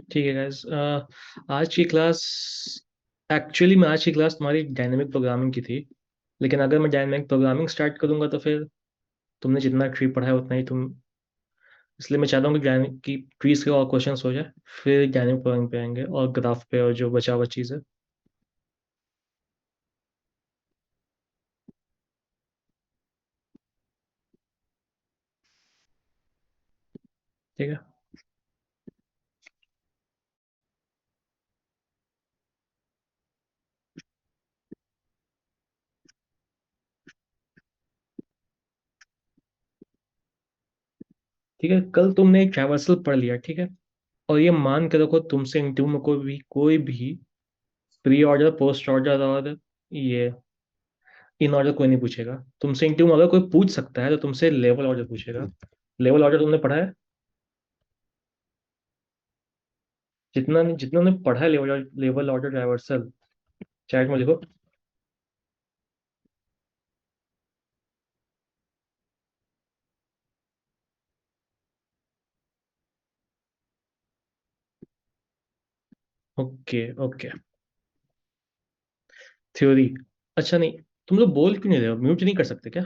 ठीक है गाइस। आज की क्लास एक्चुअली मैं आज की क्लास तुम्हारी डायनेमिक प्रोग्रामिंग की थी। लेकिन अगर मैं डायनेमिक प्रोग्रामिंग स्टार्ट करूंगा तो फिर तुमने जितना ट्री पढ़ा है उतना ही तुम, इसलिए मैं चाहता हूँ कि डायनेमिक की ट्रीज के और क्वेश्चंस हो जाए, फिर डायनेमिक प्रोग्रामिंग पे आएंगे और ग्राफ पे और जो बचा हुआ चीज़ है। ठीक है। ठीक है, कल तुमने एक ट्रैवर्सल पढ़ लिया, ठीक है। और ये मान के रखो तुमसे इंटरव्यू में कोई भी प्री ऑर्डर, पोस्ट ऑर्डर और ये इन ऑर्डर कोई नहीं पूछेगा तुमसे। इंटरव्यू में अगर कोई पूछ सकता है तो तुमसे लेवल ऑर्डर पूछेगा। लेवल ऑर्डर तुमने पढ़ा है? जितना जितना ने पढ़ा है लेवल ऑर्डर डाइवर्सल, चैट में लिखो। Okay okay. थ्योरी। अच्छा नहीं, तुम लोग बोल क्यों नहीं रहे हो? म्यूट नहीं कर सकते क्या?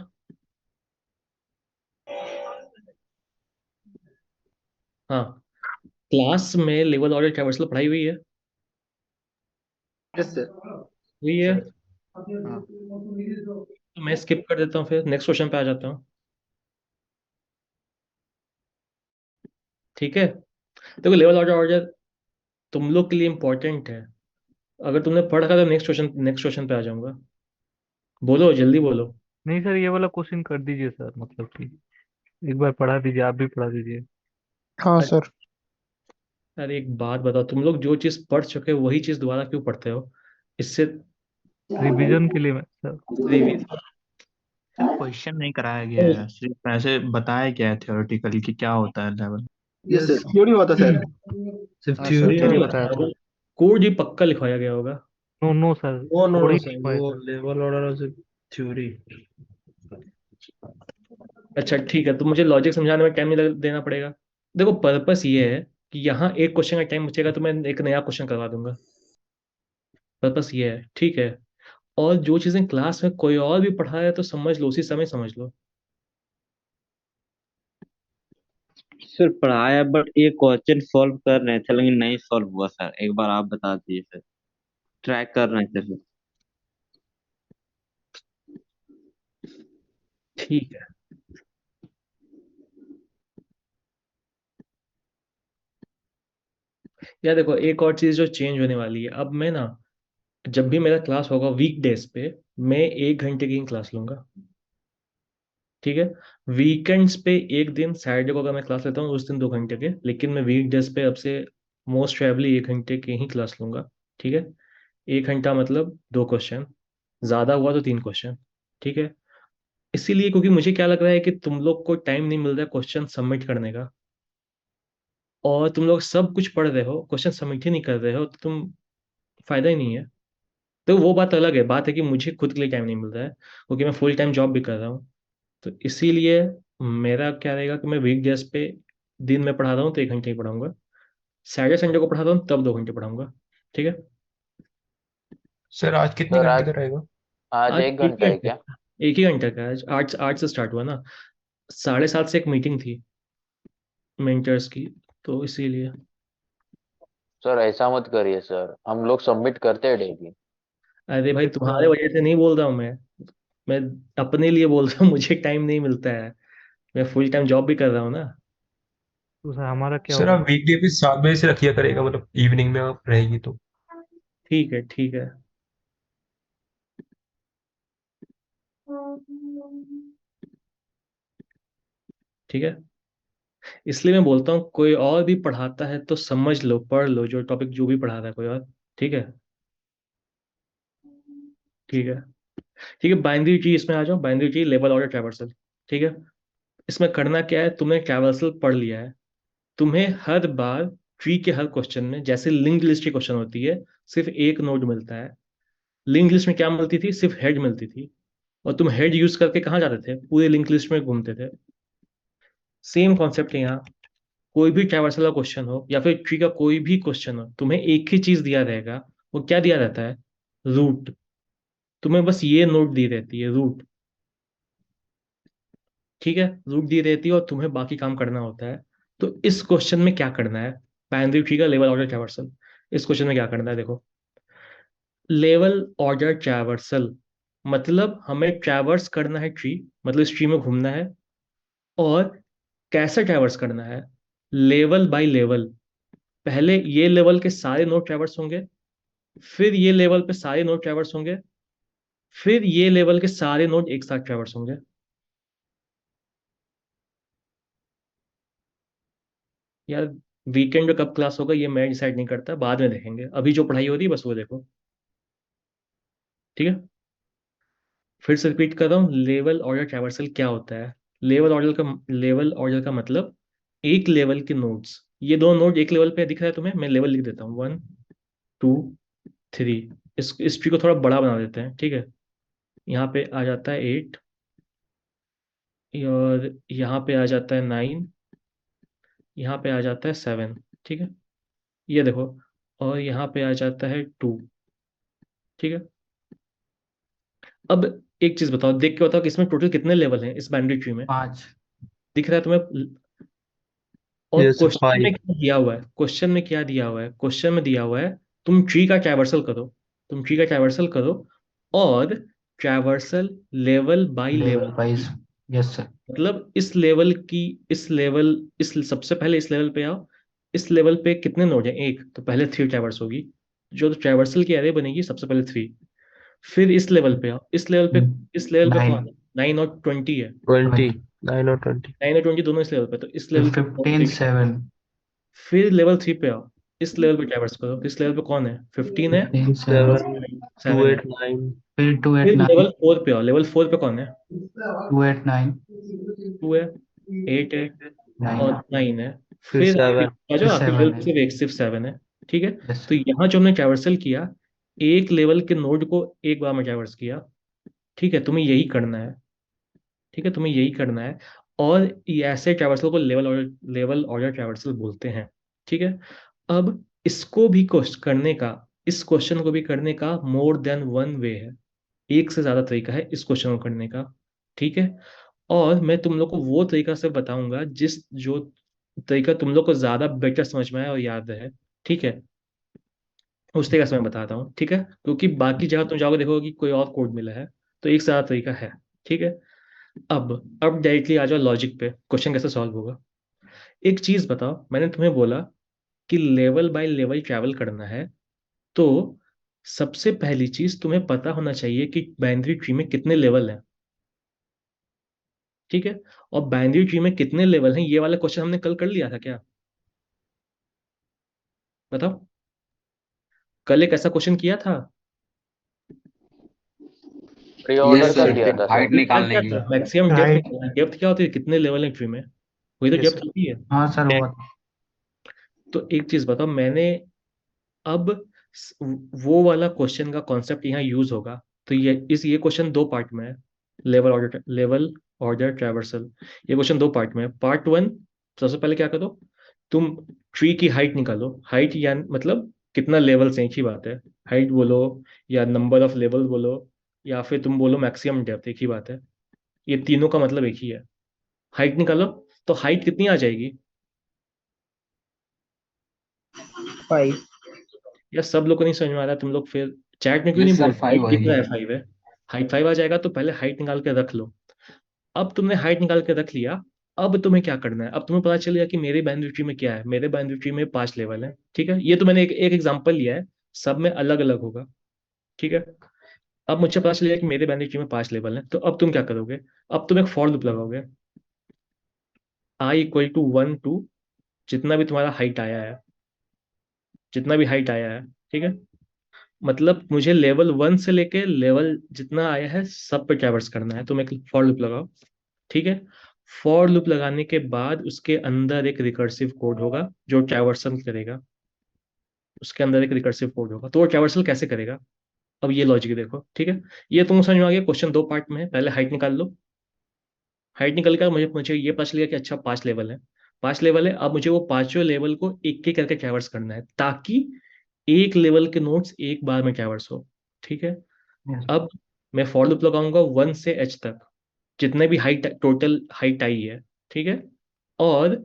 हाँ। क्लास में लेवल ऑर्डर डाइवर्सल पढ़ाई हुई है? Yes sir. हुई है। हाँ तो मैं स्किप कर देता हूँ, फिर नेक्स्ट क्वेश्चन पे आ जाता हूँ। ठीक है। देखो, लेवल ऑर्डर ऑर्डर तुम लोग के लिए इंपॉर्टेंट है। अगर तुमने पढ़ा था तो नेक्स्ट क्वेश्चन पे आ जाऊंगा। बोलो, जल्दी बोलो। नहीं सर, ये वाला क्वेश्चन कर दीजिए सर, मतलब कि एक बार पढ़ा दीजिए, आप भी पढ़ा दीजिए। हाँ अरे सर। अरे, एक बात बताओ, तुम लोग जो चीज पढ़ चुके हो वही चीज दोबारा क्यों पढ़ते हो? इससे रिवीजन के लिए सर। सर क्वेश्चन नहीं कराया गया है, सिर्फ ऐसे बताया गया है थियोरेटिकली कि क्या होता है लेवल। यस सर, थ्योरी हुआ था सर। सिर्फ हाँ सर, थ्योरी में थ्योरी नहीं बताया बताया, था। कोड ही पक्का लिखवाया गया होगा। नो नो सर, वो नो थोड़ी नो नहीं सर, हुआ है वो सर। लेवल ऑर्डर और सिर्फ थ्योरी। अच्छा ठीक है, तो मुझे लॉजिक समझाने में टाइम नहीं देना पड़ेगा। देखो, पर्पस ये है कि यहाँ एक क्वेश्चन का टाइम बचेगा तो मैं एक नया क्वेश्चन करवा दूंगा। पर्पस ये है, ठीक है। और जो चीजें क्लास में कोई और भी पढ़ा है तो समझ लो, उसी समय समझ लो। सर पढ़ाया बट ये क्वेश्चन सॉल्व कर रहे थे लेकिन नहीं सॉल्व हुआ सर, एक बार आप बता दीजिए सर। ट्राई कर रहे थे सर। ठीक है। यार देखो, एक और चीज जो चेंज होने वाली है अब, मैं ना, जब भी मेरा क्लास होगा वीक डेज पे, मैं 1 घंटे की क्लास लूंगा। ठीक है। वीकेंड्स पे एक दिन, सैटरडे को अगर मैं क्लास लेता हूँ उस दिन 2 घंटे के, लेकिन मैं वीक डेज पे अब से मोस्ट प्रोबेबली 1 घंटे की ही क्लास लूंगा। ठीक है। 1 घंटा मतलब 2 क्वेश्चन, ज्यादा हुआ तो 3 क्वेश्चन। ठीक है। इसीलिए क्योंकि मुझे क्या लग रहा है कि तुम लोग को टाइम नहीं मिल रहा है क्वेश्चन सबमिट करने का, और तुम लोग सब कुछ पढ़ रहे हो, क्वेश्चन सबमिट ही नहीं कर रहे हो, तो तुम, फायदा ही नहीं है। तो वो बात अलग है, बात है कि मुझे खुद के लिए टाइम नहीं मिल रहा है क्योंकि मैं फुल टाइम जॉब भी कर रहा हूँ। तो इसीलिए मेरा क्या रहेगा कि मैं वीक डेज पे दिन में पढ़ा रहा हूँ तो 1 घंटे ही पढ़ाऊंगा। सैटरडे संडे को पढ़ा रहा हूँ तब 2 घंटे पढ़ाऊंगा। ठीक है। सर आज कितने सर घंटे आज का रहेगा? आज आज एक एक ही घंटा है घंटे क्या? का, एक ही घंटे का। आज 8 से स्टार्ट हुआ ना, 7:30 से एक मीटिंग थी मेंटर्स की, तो इसीलिए। सर ऐसा मत करिए सर, हम लोग सबमिट करते हैं डेली। अरे भाई, एक तुम्हारे वजह से नहीं बोल रहा हूँ मैं अपने लिए बोल रहा हूँ। मुझे टाइम नहीं मिलता है, मैं फुल टाइम जॉब भी कर रहा हूँ ना। तो सर हमारा क्या सर होगा? आप वीकडे पे 7 बजे से रखिए करेगा, मतलब इवनिंग में आप रहेगी तो। ठीक है ठीक है। ठीक है। इसलिए मैं बोलता हूँ कोई और भी पढ़ाता है तो समझ लो, पढ़ लो जो टॉपिक जो भी पढ़ा रहा है कोई और। ठीक है। ठीक है। ठीक है, बाइनरी ट्री इसमें आ जाओ, binary tree level order traversal. ठीक है। इसमें करना क्या है, तुमने ट्रैवर्सल पढ़ लिया है। तुम्हें हर बार ट्री के हर क्वेश्चन में, जैसे लिंक्ड लिस्ट की क्वेश्चन होती है, सिर्फ एक नोड मिलता है। लिंक्ड लिस्ट में क्या मिलती थी? सिर्फ हेड मिलती थी। और तुम हेड यूज करके कहाँ जाते थे? पूरे लिंक लिस्ट में घूमते थे। सेम कॉन्सेप्ट है यहाँ। कोई भी ट्रैवर्सल का क्वेश्चन हो या फिर ट्री का कोई भी क्वेश्चन हो, तुम्हें एक ही चीज दिया रहेगा। वो क्या दिया रहता है? रूट। तुम्हें बस ये नोट दी रहती है, रूट। ठीक है, रूट दी रहती है और तुम्हें बाकी काम करना होता है। तो इस क्वेश्चन में क्या करना है? बाइनरी ट्री का लेवल ऑर्डर ट्रैवर्सल। इस क्वेश्चन में क्या करना है, देखो। लेवल ऑर्डर ट्रैवर्सल मतलब हमें ट्रैवर्स करना है ट्री, मतलब इस ट्री में घूमना है। और कैसे ट्रैवर्स करना है? Level by level. पहले ये लेवल के सारे नोड ट्रैवर्स होंगे, फिर ये लेवल पे सारे नोड ट्रैवर्स होंगे, फिर ये लेवल के सारे नोड एक साथ ट्रैवर्स होंगे। यार, वीकेंड में कब क्लास होगा ये मैं डिसाइड नहीं करता, बाद में देखेंगे। अभी जो पढ़ाई हो रही है बस वो देखो। ठीक है, फिर से रिपीट कर रहा हूँ, लेवल ऑर्डर ट्रैवर्सल क्या होता है? लेवल ऑर्डर का मतलब एक लेवल के नोड्स। ये दो नोड एक लेवल पे दिख रहा है तुम्हें, मैं लेवल लिख देता हूँ, 1 2 3। इस ट्री को थोड़ा बड़ा बना देते हैं, ठीक है। यहाँ पे आ जाता है 8, और यहाँ पे आ जाता है 9, यहाँ पे आ जाता है 7। ठीक है, ये देखो। और यहाँ पे आ जाता है 2। ठीक है, अब एक चीज बताओ, देख के बताओ कि इसमें टोटल कितने लेवल हैं इस बाइनरी ट्री में? 5। दिख रहा है तुम्हें? और यस क्वेश्चन में 5। क्या दिया हुआ है? क्वेश्चन में क्या दिया हुआ है? क्वेश्चन में दिया हुआ है तुम ट्री का ट्रैवर्सल करो। तुम ट्री का ट्रैवर्सल करो, और traversal level by level level. Wise. Yes sir. मतलब इस लेवल की, इस लेवल, इस सबसे पहले इस लेवल पे आओ। इस लेवल पे कितने नोड हैं? एक, तो पहले 3 ट्रैवर्स होगी। जो ट्रैवर्सल की एरे बनेगी सबसे पहले 3। फिर इस लेवल पे आओ, इस लेवल पे कौन 9 है? 9 और 20 है। 20। 20 9 और 20। 9 और 20 दोनों इस लेवल पे, तो इस फिर लेवल पे 15 7 फिर लेवल 3 पे आओ। इस लेवल पे ट्रैवर्स करो, इस लेवल पे कौन है? 15 है 15 7 7 2 7 है। 8 9। फिर 2 8 फिर 9 लेवल 4 पे आओ, लेवल 4 पे कौन है? 2 8 9 2 है, 8 है, 9 और 9 है। फिर फिर आखिरी 7। आ फिर जाओ, आखिरी लेवल 7 पे है। सिर्फ एक, सिर्फ 7 है। ठीक है, यस तो सर। यहाँ जो हमने ट्रैवर्सल किया, एक लेवल के नोड को एक बार में ट्रैवर्स किया। ठीक है, तुम्हें यही करना है। ठीक है, तुम्हें यही करना है। और ये ऐसे ट्रैवर्सल को लेवल ऑर्डर ट्रैवर्सल बोलते हैं। ठीक है, अब इसको भी करने का, इस क्वेश्चन को भी करने का मोर देन वन वे है। एक से ज्यादा तरीका है इस क्वेश्चन को करने का। ठीक है, और मैं तुम लोग को वो तरीका से बताऊंगा जिस जो तरीका तुम लोग को ज्यादा बेटर समझ में आए और याद है। ठीक है, उस तरीका से मैं बताता हूँ। ठीक है, क्योंकि बाकी जगह तुम जाओगे देखोगे कि कोई और कोड मिला है, तो एक से ज्यादा तरीका है। ठीक है, अब डायरेक्टली आ जाओ लॉजिक पे, क्वेश्चन कैसे सॉल्व होगा। एक चीज बताओ, मैंने तुम्हें बोला कि लेवल बाय लेवल ट्रैवल करना है, तो सबसे पहली चीज तुम्हें पता होना चाहिए कि बाइनरी ट्री में कितने लेवल हैं। ठीक है, और बाइनरी ट्री में कितने लेवल हैं ये वाला क्वेश्चन हमने कल कर लिया था क्या? बताओ, कल एक ऐसा क्वेश्चन किया था। प्री यस ऑर्डर का सर, किया था हाइट सर। क्या निकालने क्या के था? लिए। Maximum depth right. निकालना है। डेप्थ क्या होती है? कितने लेवल है ट्री में? वही तो यस डेप्थ सर। होती है। हाँ सर वो। तो एक चीज बताओ, मैंने अब स- वो वाला क्वेश्चन का कॉन्सेप्ट यहाँ यूज होगा। तो ये क्वेश्चन दो पार्ट में है। लेवल ऑर्डर ट्रैवर्सल, ये क्वेश्चन दो पार्ट में है। पार्ट वन, सबसे पहले क्या करो, तुम ट्री की हाइट निकालो। हाइट या मतलब कितना लेवल्स हैं, एक ही बात है। हाइट बोलो या नंबर ऑफ लेवल बोलो, या फिर तुम बोलो मैक्सिमम डेप्थ, एक ही बात है। ये तीनों का मतलब एक ही है। हाइट निकालो, तो हाइट कितनी आ जाएगी? 5। या सब लोग को नहीं समझ में आ रहा है? तुम लोग फिर चैट में क्यों यस नहीं बोल सर, रहे? 5 हाइट दिख वही रहा है। है 5 है। हाइट 5 आ जाएगा, तो पहले हाइट निकाल के रख लो। अब तुमने हाइट निकाल के रख लिया, अब तुम्हें क्या करना है? अब तुम्हें पता चल गया कि मेरे बाइनरी ट्री में क्या है। मेरे बाइनरी ट्री में 5 लेवल है। ठीक है, ये तो मैंने एक एग्जांपल लिया है, सब में अलग अलग होगा। ठीक है, अब मुझे पता चल गया कि मेरे बाइनरी ट्री में 5 लेवल है, तो अब तुम क्या करोगे? अब तुम एक फॉर लूप लगाओगे। i = 1 to जितना भी तुम्हारा हाइट आया है, जितना भी हाइट आया है। ठीक है, मतलब मुझे लेवल 1 से लेके लेवल जितना आया है सब पे ट्रैवर्स करना है, तो मैं फॉर लूप लगाओ। ठीक है, फॉर लूप लगाने के बाद उसके अंदर एक रिकर्सिव कोड होगा जो ट्रैवर्सल करेगा। उसके अंदर एक रिकर्सिव कोड होगा, तो वो ट्रैवर्सल कैसे करेगा? अब ये लॉजिक देखो। ठीक है, ये तुम समझ में आ गया। क्वेश्चन दो पार्ट में है, पहले हाइट निकाल लो। हाइट निकल कर मुझे मुझे ये पता चल गया कि अच्छा 5 लेवल है। 5 लेवल है, अब मुझे वो पांचों लेवल को एक एक करके ट्रैवर्स करना है ताकि एक लेवल के नोट्स एक बार में ट्रैवर्स हो। ठीक है। Yes. अब मैं फॉर लूप लगाऊंगा 1 से h तक, जितने भी हाइट, टोटल हाइट आई है। ठीक है। और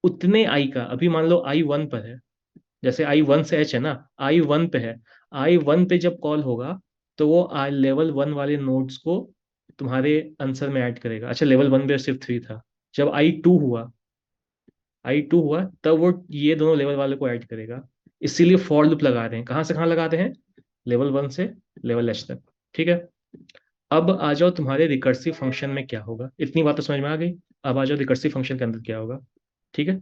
उतने आई का, अभी मान लो आई 1 पर है, जैसे आई 1 से h है ना, आई 1 पे है, आई 1 पे जब कॉल होगा तो वो आई लेवल 1 वाले नोड्स को तुम्हारे आंसर में ऐड करेगा। अच्छा, लेवल 1 पे सिर्फ 3 था, जब आई 2 हुआ तब वो ये दोनों लेवल वाले को ऐड करेगा। इसीलिए फॉर लूप लगा रहे हैं। कहाँ से कहाँ लगाते हैं? लेवल 1 से लेवल h तक। ठीक है। अब आ जाओ तुम्हारे रिकर्सिव फंक्शन में क्या होगा। इतनी बात तो समझ में आ गई। अब आ जाओ रिकर्सिव फंक्शन के अंदर क्या होगा। ठीक है।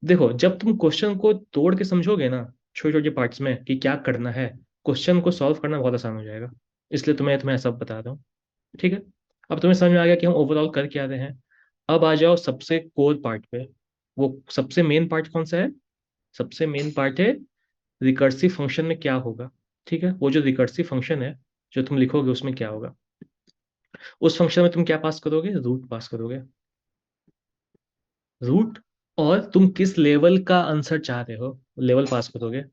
देखो, जब तुम क्वेश्चन को तोड़ के समझोगे ना, छोटे छोटे पार्ट्स में कि क्या करना है, क्वेश्चन को सॉल्व करना बहुत आसान हो जाएगा। इसलिए तुम्हें तुम्हें सब बता रहा हूँ। ठीक है। अब तुम्हें समझ में आ गया कि हम ओवरऑल कर क्या रहे हैं। अब आ जाओ सबसे कोर पार्ट पे। वो सबसे मेन पार्ट कौन सा है? सबसे मेन पार्ट है रिकर्सिव फंक्शन में क्या होगा। ठीक है। वो जो रिकर्सिव फंक्शन है जो तुम लिखोगे उसमें क्या होगा, उस फंक्शन में तुम क्या पास करोगे? रूट पास करोगे। रूट, और तुम किस लेवल का आंसर चाह रहे हो लेवल पास करोगे।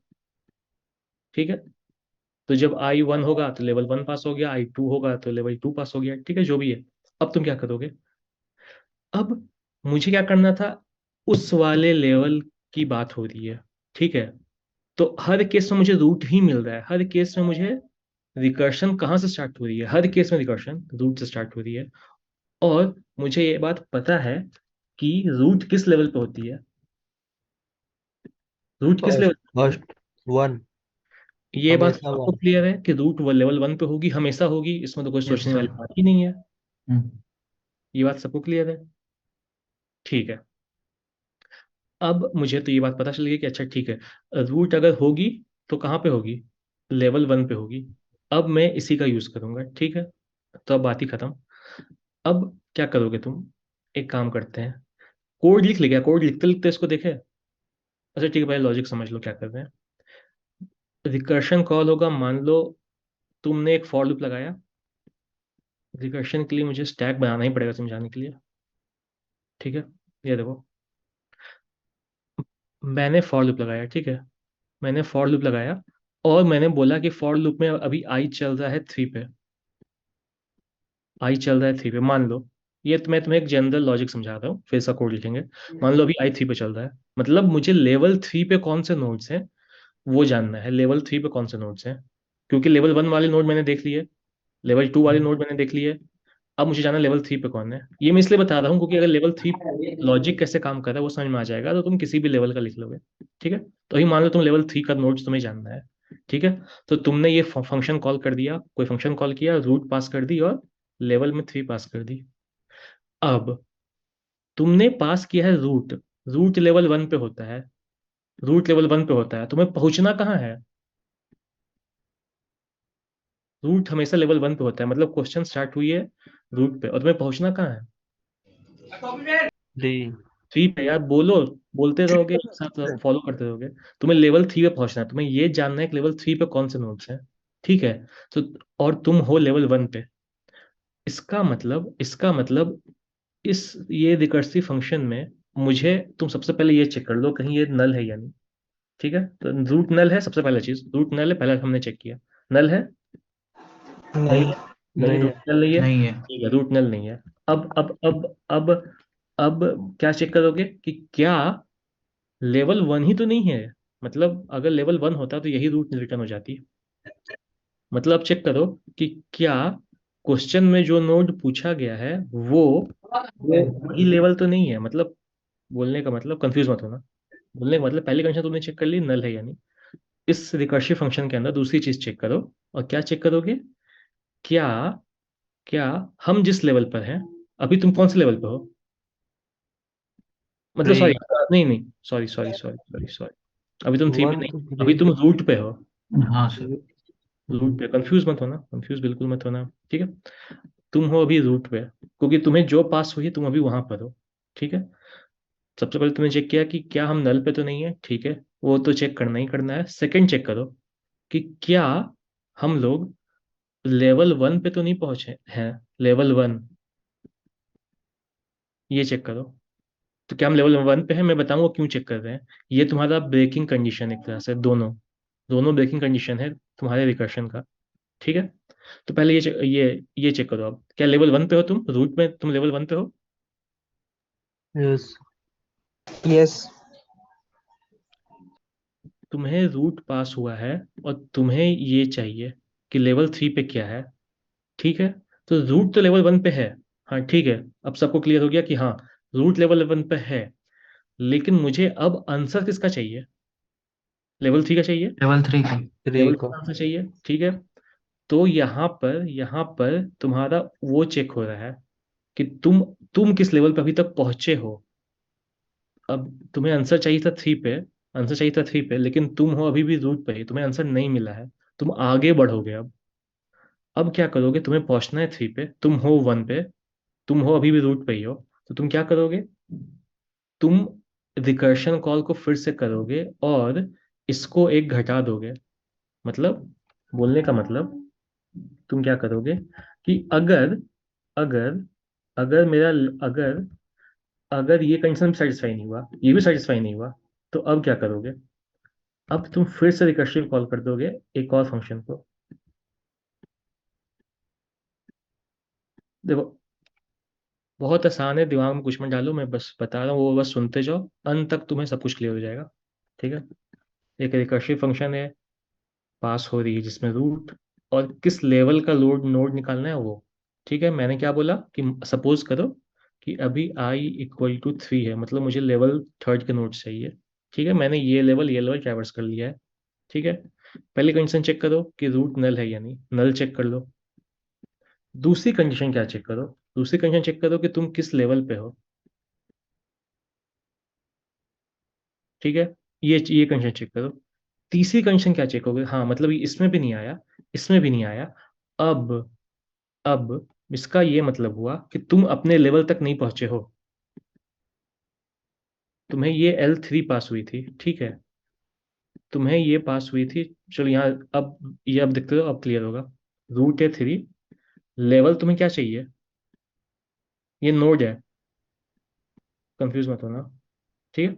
ठीक है। तो जब आई 1 होगा तो लेवल 1 पास हो गया, आई 2 होगा तो लेवल 2 पास हो गया। ठीक है, जो भी है। अब तुम क्या करोगे? अब मुझे क्या करना था, उस वाले लेवल की बात हो रही है। ठीक है। तो हर केस में मुझे रूट ही मिल रहा है, हर केस में मुझे रिकर्शन कहाँ से स्टार्ट हो रही है? हर केस में रिकर्शन रूट से स्टार्ट हो रही है। और मुझे ये बात पता है कि रूट किस लेवल पे होती है। रूट किस लेवल फर्स्ट पे होती है? फर्स्ट वन, ये बात हमेशा सबको वन। क्लियर है कि रूट वो लेवल 1 पे होगी, हमेशा होगी, इसमें तो कोई Yes, सोचने sir. वाली बात ही नहीं है। Hmm. ये बात सबको क्लियर है। ठीक है। अब मुझे तो ये बात पता चल गई कि अच्छा ठीक है, रूट अगर होगी तो कहाँ पे होगी? लेवल 1 पे होगी। अब मैं इसी का यूज करूंगा। ठीक है। तो अब बात ही खत्म। अब क्या करोगे तुम? एक काम करते हैं, कोड लिख ले गया, कोड लिखते लिखते इसको देखे। अच्छा ठीक है, पहले लॉजिक समझ लो क्या कर रहे हैं। रिकर्शन कॉल होगा, मान लो तुमने एक फॉर लूप लगाया। रिकर्शन के लिए मुझे स्टैक बनाना ही पड़ेगा समझाने के लिए। ठीक है। ये देखो, मैंने फॉर लूप लगाया। ठीक है। मैंने फॉर लूप लगाया और मैंने बोला कि फॉर लूप में अभी आई चल रहा है 3 पे। आई चल रहा है 3 पे, मान लो। ये तो मैं तुम्हें एक जनरल लॉजिक समझा रहा हूँ, फिर इसका कोड लिखेंगे। मान लो अभी आई 3 पे चल रहा है, मतलब मुझे लेवल 3 पे कौन से नोड्स हैं वो जानना है। लेवल 3 पे कौन से नोड्स हैं, क्योंकि लेवल 1 वाले नोड मैंने देख लिए, लेवल 2 वाले नोड मैंने देख लिए। अब मुझे जाना लेवल 3 पे कौन है। ये मैं इसलिए बता रहा हूँ क्योंकि अगर लेवल 3 लॉजिक कैसे काम कर रहा है वो समझ में आ जाएगा तो तुम किसी भी लेवल का लिख लोगे। ठीक है। तो अभी मान लो तुम लेवल 3 का नोड्स तुम्हें जानना है। ठीक है। तो तुमने ये फंक्शन कॉल कर दिया, कोई फंक्शन कॉल किया, रूट पास कर दी और लेवल में 3 पास कर दी। अब तुमने पास किया है रूट। रूट लेवल 1 पे होता है, रूट लेवल 1 पे होता है, तुम्हें पहुंचना कहाँ है? रूट हमेशा लेवल 1 पे होता है, मतलब क्वेश्चन स्टार्ट हुई है रूट पे और तुम्हें पहुंचना कहाँ है? डी। 3 पे। यार बोलो, बोलते रहोगे एक साथ फॉलो करते रहोगे। तुम्हें लेवल 3 पे पहुंचना है, तुम्हें ये जानना है कि लेवल 3 पे कौन से नोड्स हैं। ठीक है। तो और तुम हो लेवल 1 पे। इसका मतलब इस ये रिकर्सिव फंक्शन में मुझे, तुम सबसे पहले ये चेक कर लो कहीं ये नल है या नहीं। ठीक है। तो रूट नल है, सबसे पहला चीज रूट नल है, पहले हमने चेक किया। नल है? नहीं नहीं। है। नहीं, नहीं रूट है। नल नहीं है। नहीं है. ठीक है, रूट नल नहीं है। अब अब क्या चेक करोगे कि क्या लेवल 1 ही तो नहीं है? मतलब अगर लेवल 1 होता तो यही रूट रिटर्न हो जाती। मतलब चेक करो कि क्या क्वेश्चन में जो नोड पूछा गया है वो वही लेवल तो नहीं है। मतलब बोलने का मतलब, कंफ्यूज मत होना, बोलने का मतलब पहली कंडीशन तुमने चेक कर ली नल है या नहीं। इस रिकर्सिव फंक्शन के अंदर दूसरी चीज चेक करो। और क्या चेक करोगे? क्या क्या हम जिस लेवल पर हैं, अभी तुम कौन से लेवल पर हो? मतलब थ्री। सॉरी, नहीं नहीं, सॉरी, अभी तुम 3 पे वन नहीं, टू अभी थ्री। तुम रूट पे हो। हाँ सर. रूट पे, कंफ्यूज मत होना, कंफ्यूज बिल्कुल मत होना। ठीक है। तुम हो अभी रूट पे, क्योंकि तुम्हें जो पास हुई है तुम अभी वहां पर हो। ठीक है। सबसे पहले तुमने चेक किया कि क्या हम नल पे तो नहीं है। ठीक है। वो तो चेक करना ही करना है। सेकंड चेक करो कि क्या हम लोग लेवल 1 पे तो नहीं पहुंचे हैं। लेवल 1, ये चेक करो। तो क्या हम लेवल 1 पे हैं? मैं बताऊंगा क्यों चेक कर रहे हैं। ये तुम्हारा ब्रेकिंग कंडीशन, एक तरह से दोनों दोनों ब्रेकिंग कंडीशन है तुम्हारे रिकर्शन का। ठीक है, तो पहले ये चेक करो। अब क्या लेवल 1 पे हो तुम? रूट में तुम लेवल 1 पे हो? यस। यस। तुम्हें रूट पास हुआ है और तुम्हें ये चाहिए कि लेवल 3 पे क्या है। ठीक है, तो रूट तो लेवल 1 पे है। हाँ ठीक है, अब सबको क्लियर हो गया कि हाँ, रूट लेवल 1 पे है। लेकिन मुझे अब आंसर किसका चाहिए? लेवल 3 का चाहिए। लेवल 3 की। लेवल 3 3 को। का आंसर चाहिए। ठीक है, तो यहाँ पर तुम्हारा वो चेक हो रहा है कि तुम किस लेवल पे अभी तक पहुंचे हो। अब तुम्हें आंसर चाहिए था 3 पे, आंसर चाहिए था 3 पे, लेकिन तुम हो अभी भी रूट पे ही, तुम्हें आंसर नहीं मिला है। तुम आगे बढ़ोगे अब क्या करोगे? तुम्हें पहुंचना है 3 पे, तुम हो 1 पे, तुम हो अभी भी रूट पे ही हो। तो तुम क्या करोगे? तुम रिकर्शन कॉल को फिर से करोगे और इसको एक घटा दोगे। मतलब, बोलने का मतलब, तुम क्या करोगे कि अगर अगर अगर मेरा अगर अगर ये कंडीशन सेटिस्फाई नहीं हुआ, ये भी सेटिस्फाई नहीं हुआ, तो अब क्या करोगे? अब तुम फिर से रिकर्सिव कॉल कर दोगे एक और फंक्शन को। देखो, बहुत आसान है, दिमाग में कुछ मत डालो, मैं बस बता रहा हूँ, वो बस सुनते जाओ, अंत तक तुम्हें सब कुछ क्लियर हो जाएगा। ठीक है, एक रिकर्सिव फंक्शन है, पास हो रही है, जिसमें रूट और किस लेवल का लोड नोड निकालना है वो। ठीक है, मैंने क्या बोला कि सपोज करो कि अभी आई इक्वल टू 3 है, मतलब मुझे लेवल 3 के नोड चाहिए। ठीक है, मैंने ये लेवल ट्रैवर्स कर लिया है। ठीक है, पहली कंडीशन चेक करो कि रूट नल है या नहीं, नल चेक कर लो। दूसरी कंडीशन क्या चेक करो? दूसरी कंडीशन चेक करो कि तुम किस लेवल पे हो। ठीक है, ये कंडीशन चेक करो। तीसरी कंडीशन क्या चेक होगी? हाँ मतलब इसमें भी नहीं आया, इसमें भी नहीं आया। अब अब इसका ये मतलब हुआ कि तुम अपने लेवल तक नहीं पहुंचे हो। तुम्हें ये L3 पास हुई थी। ठीक है, तुम्हें ये पास हुई थी। चलो यहाँ, अब ये अब देखते हो, अब क्लियर होगा। रूट है 3, लेवल तुम्हें क्या चाहिए? ये नोड है, कंफ्यूज मत होना। ठीक है,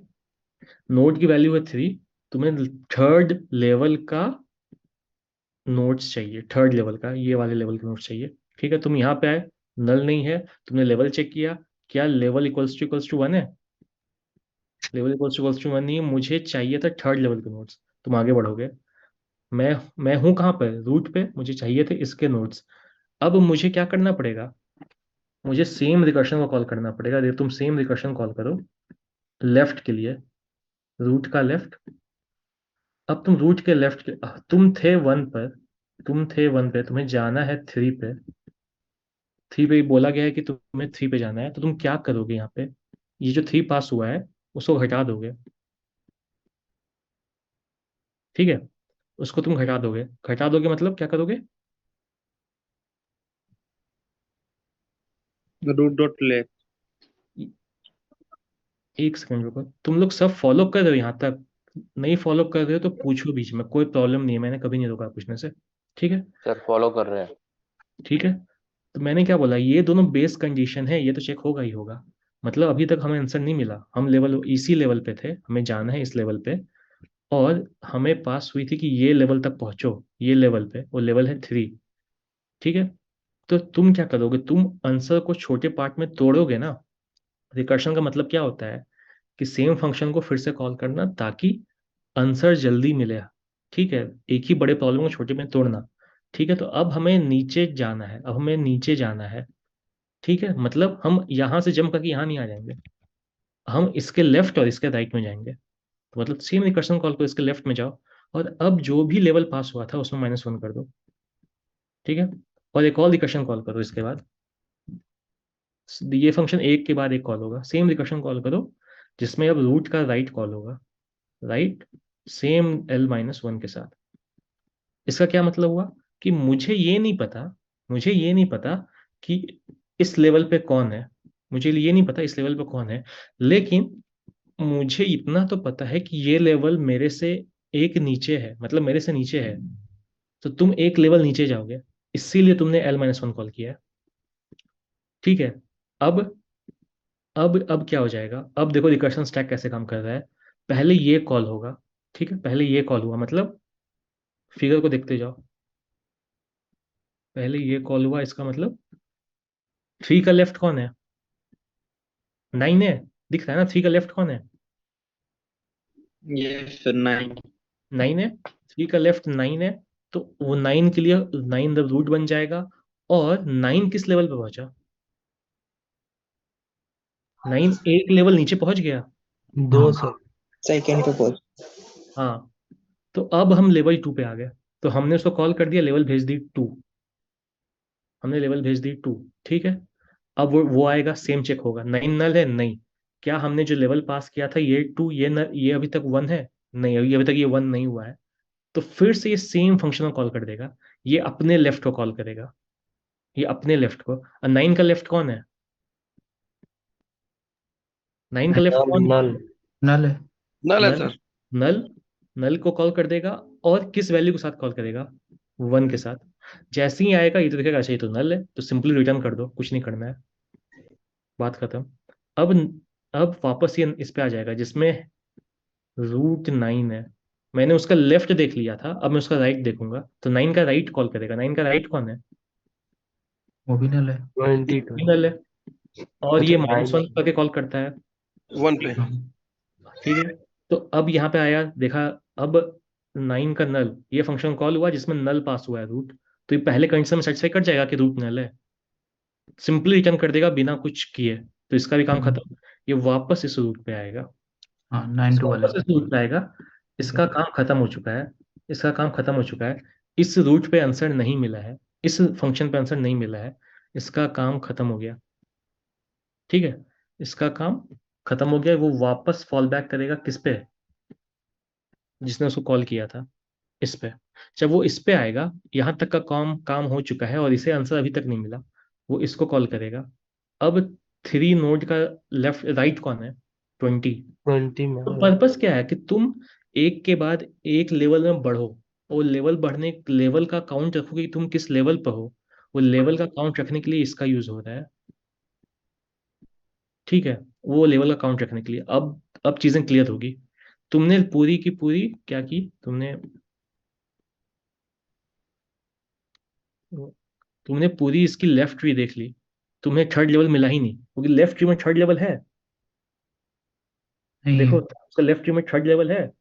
नोड की वैल्यू है 3, तुम्हें थर्ड लेवल का नोट्स चाहिए, थर्ड लेवल का, ये वाले लेवल के नोट्स चाहिए। ठीक है, तुम यहाँ पे आए, नल नहीं है, तुमने लेवल चेक किया, क्या लेवल इक्वल्स टू 1 है? लेवल इक्वल्स टू 1 नहीं है, मुझे चाहिए था थर्ड लेवल के नोट्स। तुम आगे बढ़ोगे। मैं मैं हूँ कहाँ पर? रूट पे, मुझे चाहिए थे इसके नोट्स। अब मुझे क्या करना पड़ेगा? मुझे सेम रिकर्शन को कॉल करना पड़ेगा। तुम सेम रिकर्शन कॉल करो लेफ्ट के लिए, रूट का लेफ्ट। अब तुम रूट के लेफ्ट के, तुम थे 1 पर, तुम्हें जाना है 3 पे। 3 पे बोला गया है कि तुम्हें 3 पे जाना है, तो तुम क्या करोगे यहाँ पे? ये जो 3 पास हुआ है उसको घटा दोगे। ठीक है, उसको तुम घटा दोगे मतलब क्या करोगे? Root dot left. एक सेकंड रुको, तुम लोग सब फॉलो कर रहे हो यहाँ तक? नहीं फॉलो कर रहे हो तो पूछो बीच में, कोई प्रॉब्लम नहीं है, मैंने कभी नहीं रोका पूछने से। ठीक है। सर फॉलो कर रहे हैं। ठीक है, तो मैंने क्या बोला, ये दोनों बेस कंडीशन है, ये तो चेक होगा ही होगा। मतलब अभी तक हमें आंसर नहीं मिला, हम लेवल इसी लेवल पे थे, हमें जाना है इस लेवल पे। और हमें पास हुई थी कि ये लेवल तक पहुंचो, ये लेवल पे, वो लेवल है 3। ठीक है, तो तुम क्या करोगे? तुम आंसर को छोटे पार्ट में तोड़ोगे ना। रिकर्शन का मतलब क्या होता है कि सेम फंक्शन को फिर से कॉल करना ताकि आंसर जल्दी मिले। ठीक है, एक ही बड़े प्रॉब्लम को छोटे में तोड़ना। ठीक है, तो अब हमें नीचे जाना है, अब हमें नीचे जाना है। ठीक है, मतलब हम यहाँ से जंप करके यहाँ नहीं आ जाएंगे, हम इसके लेफ्ट और इसके राइट में जाएंगे। तो मतलब सेम रिकर्शन कॉल को इसके लेफ्ट में जाओ, और अब जो भी लेवल पास हुआ था उसमें -1 कर दो। ठीक है, और एक और रिकर्शन कॉल करो इसके बाद। ये फंक्शन एक के बाद एक कॉल होगा, सेम रिकर्शन कॉल करो, जिसमें अब रूट का राइट कॉल होगा, राइट, सेम L-1 के साथ। इसका क्या मतलब हुआ कि मुझे ये नहीं पता कि इस लेवल पे कौन है, मुझे ये नहीं पता इस लेवल पे कौन है, लेकिन मुझे इतना तो पता है कि ये लेवल मेरे से एक नीचे है, मतलब मेरे से नीचे है। तो तुम एक लेवल नीचे जाओगे, इसीलिए तुमने L-1 कॉल किया है। ठीक है, अब अब क्या हो जाएगा, अब देखो रिकर्शन स्टैक कैसे काम कर रहा है। पहले ये कॉल होगा, ठीक है, पहले ये कॉल हुआ, मतलब फिगर को देखते जाओ, पहले ये कॉल हुआ, इसका मतलब 3 का लेफ्ट कौन है, 9 है, दिख रहा है ना, 3 का लेफ्ट कौन है, ये सर 9। 9 है, 3 का लेफ्ट 9 है। तो वो 9 के लिए 9 द रूट बन जाएगा। और 9 किस लेवल पे पहुंचा, 9 एक लेवल नीचे पहुंच गया। 2 सर। सेकंड पे पहुंच। हाँ, तो अब हम लेवल 2 पे आ गए। तो हमने उसको कॉल कर दिया, लेवल भेज दी 2, हमने लेवल भेज दी 2, ठीक है। अब वो आएगा, सेम चेक होगा, 9 नल है, नहीं। क्या हमने जो लेवल पास किया था ये 2, ये नल, ये अभी तक 1 है, नहीं, अभी तक ये 1 नहीं हुआ है। तो फिर से ये सेम फंक्शन को कॉल कर देगा, ये अपने लेफ्ट को कॉल करेगा, ये अपने लेफ्ट को। और 9 का लेफ्ट कौन है, 9 का लेफ्ट नल कौन है, नल नल है। नल है नल, सर। नल, नल को कॉल कर देगा। और किस वैल्यू के साथ कॉल करेगा, 1 के साथ। जैसे ही आएगा ये तो देखेगा अच्छा ये तो नल है, तो सिंपली रिटर्न कर दो, कुछ नहीं करना है, बात खत्म। अब अब वापस ये इस पे आ जाएगा जिसमें √9 है। मैंने उसका लेफ्ट देख लिया था, अब मैं उसका राइट देखूंगा, तो 9 का राइट कॉल करेगा। 9 का राइट कौन है, वो भी नल है। 22। नल है। और अच्छा ये 9। -1 करके कॉल करता है, 1 पे। ठीक है। तो अब यहाँ पे आया, देखा, अब 9 का नल, ये फंक्शन कॉल हुआ जिसमें नल पास हुआ है, रूट। तो ये पहले कंडीशन में सेटिस्फाई कर जाएगा कि रूट नल है, सिंपली रिटर्न कर देगा बिना कुछ किए। तो इसका भी काम खत्म। ये वापस इस रूट पे आएगा, हाँ 9 to वापस इस 11। रूट पे आएगा। इसका काम खत्म हो चुका है, इसका काम खत्म हो चुका है। इस रूट पे आंसर नहीं मिला है, इस फंक्शन पे आंसर नहीं मिला है, इसका काम खत्म हो गया, ठीक है। इसका काम खत्म हो गया। वो वापस फॉल बैक करेगा किस पे, जिसने उसको कॉल किया था, इस पे। जब वो इस पे आएगा, यहाँ तक का काम काम हो चुका है और इसे आंसर अभी तक नहीं मिला, वो इसको कॉल करेगा। अब 3 नोड का लेफ्ट राइट कौन है, 20। 20 में तो है। पर्पस क्या है कि तुम एक के बाद एक लेवल में बढ़ो, और लेवल बढ़ने, लेवल का काउंट रखो कि तुम किस लेवल पर हो। वो लेवल का काउंट रखने के लिए इसका यूज हो रहा है, ठीक है। वो लेवल का काउंट रखने के लिए। अब चीजें क्लियर होगी। तुमने पूरी की पूरी क्या की, तुमने पूरी इसकी लेफ्ट ट्री देख ली, तुम्हें थर्ड लेवल मिला ही नहीं, क्योंकि लेफ्ट ट्री में थर्ड लेवल है। देखो नहीं। उसका लेफ्ट ट्री में थर्ड लेवल है,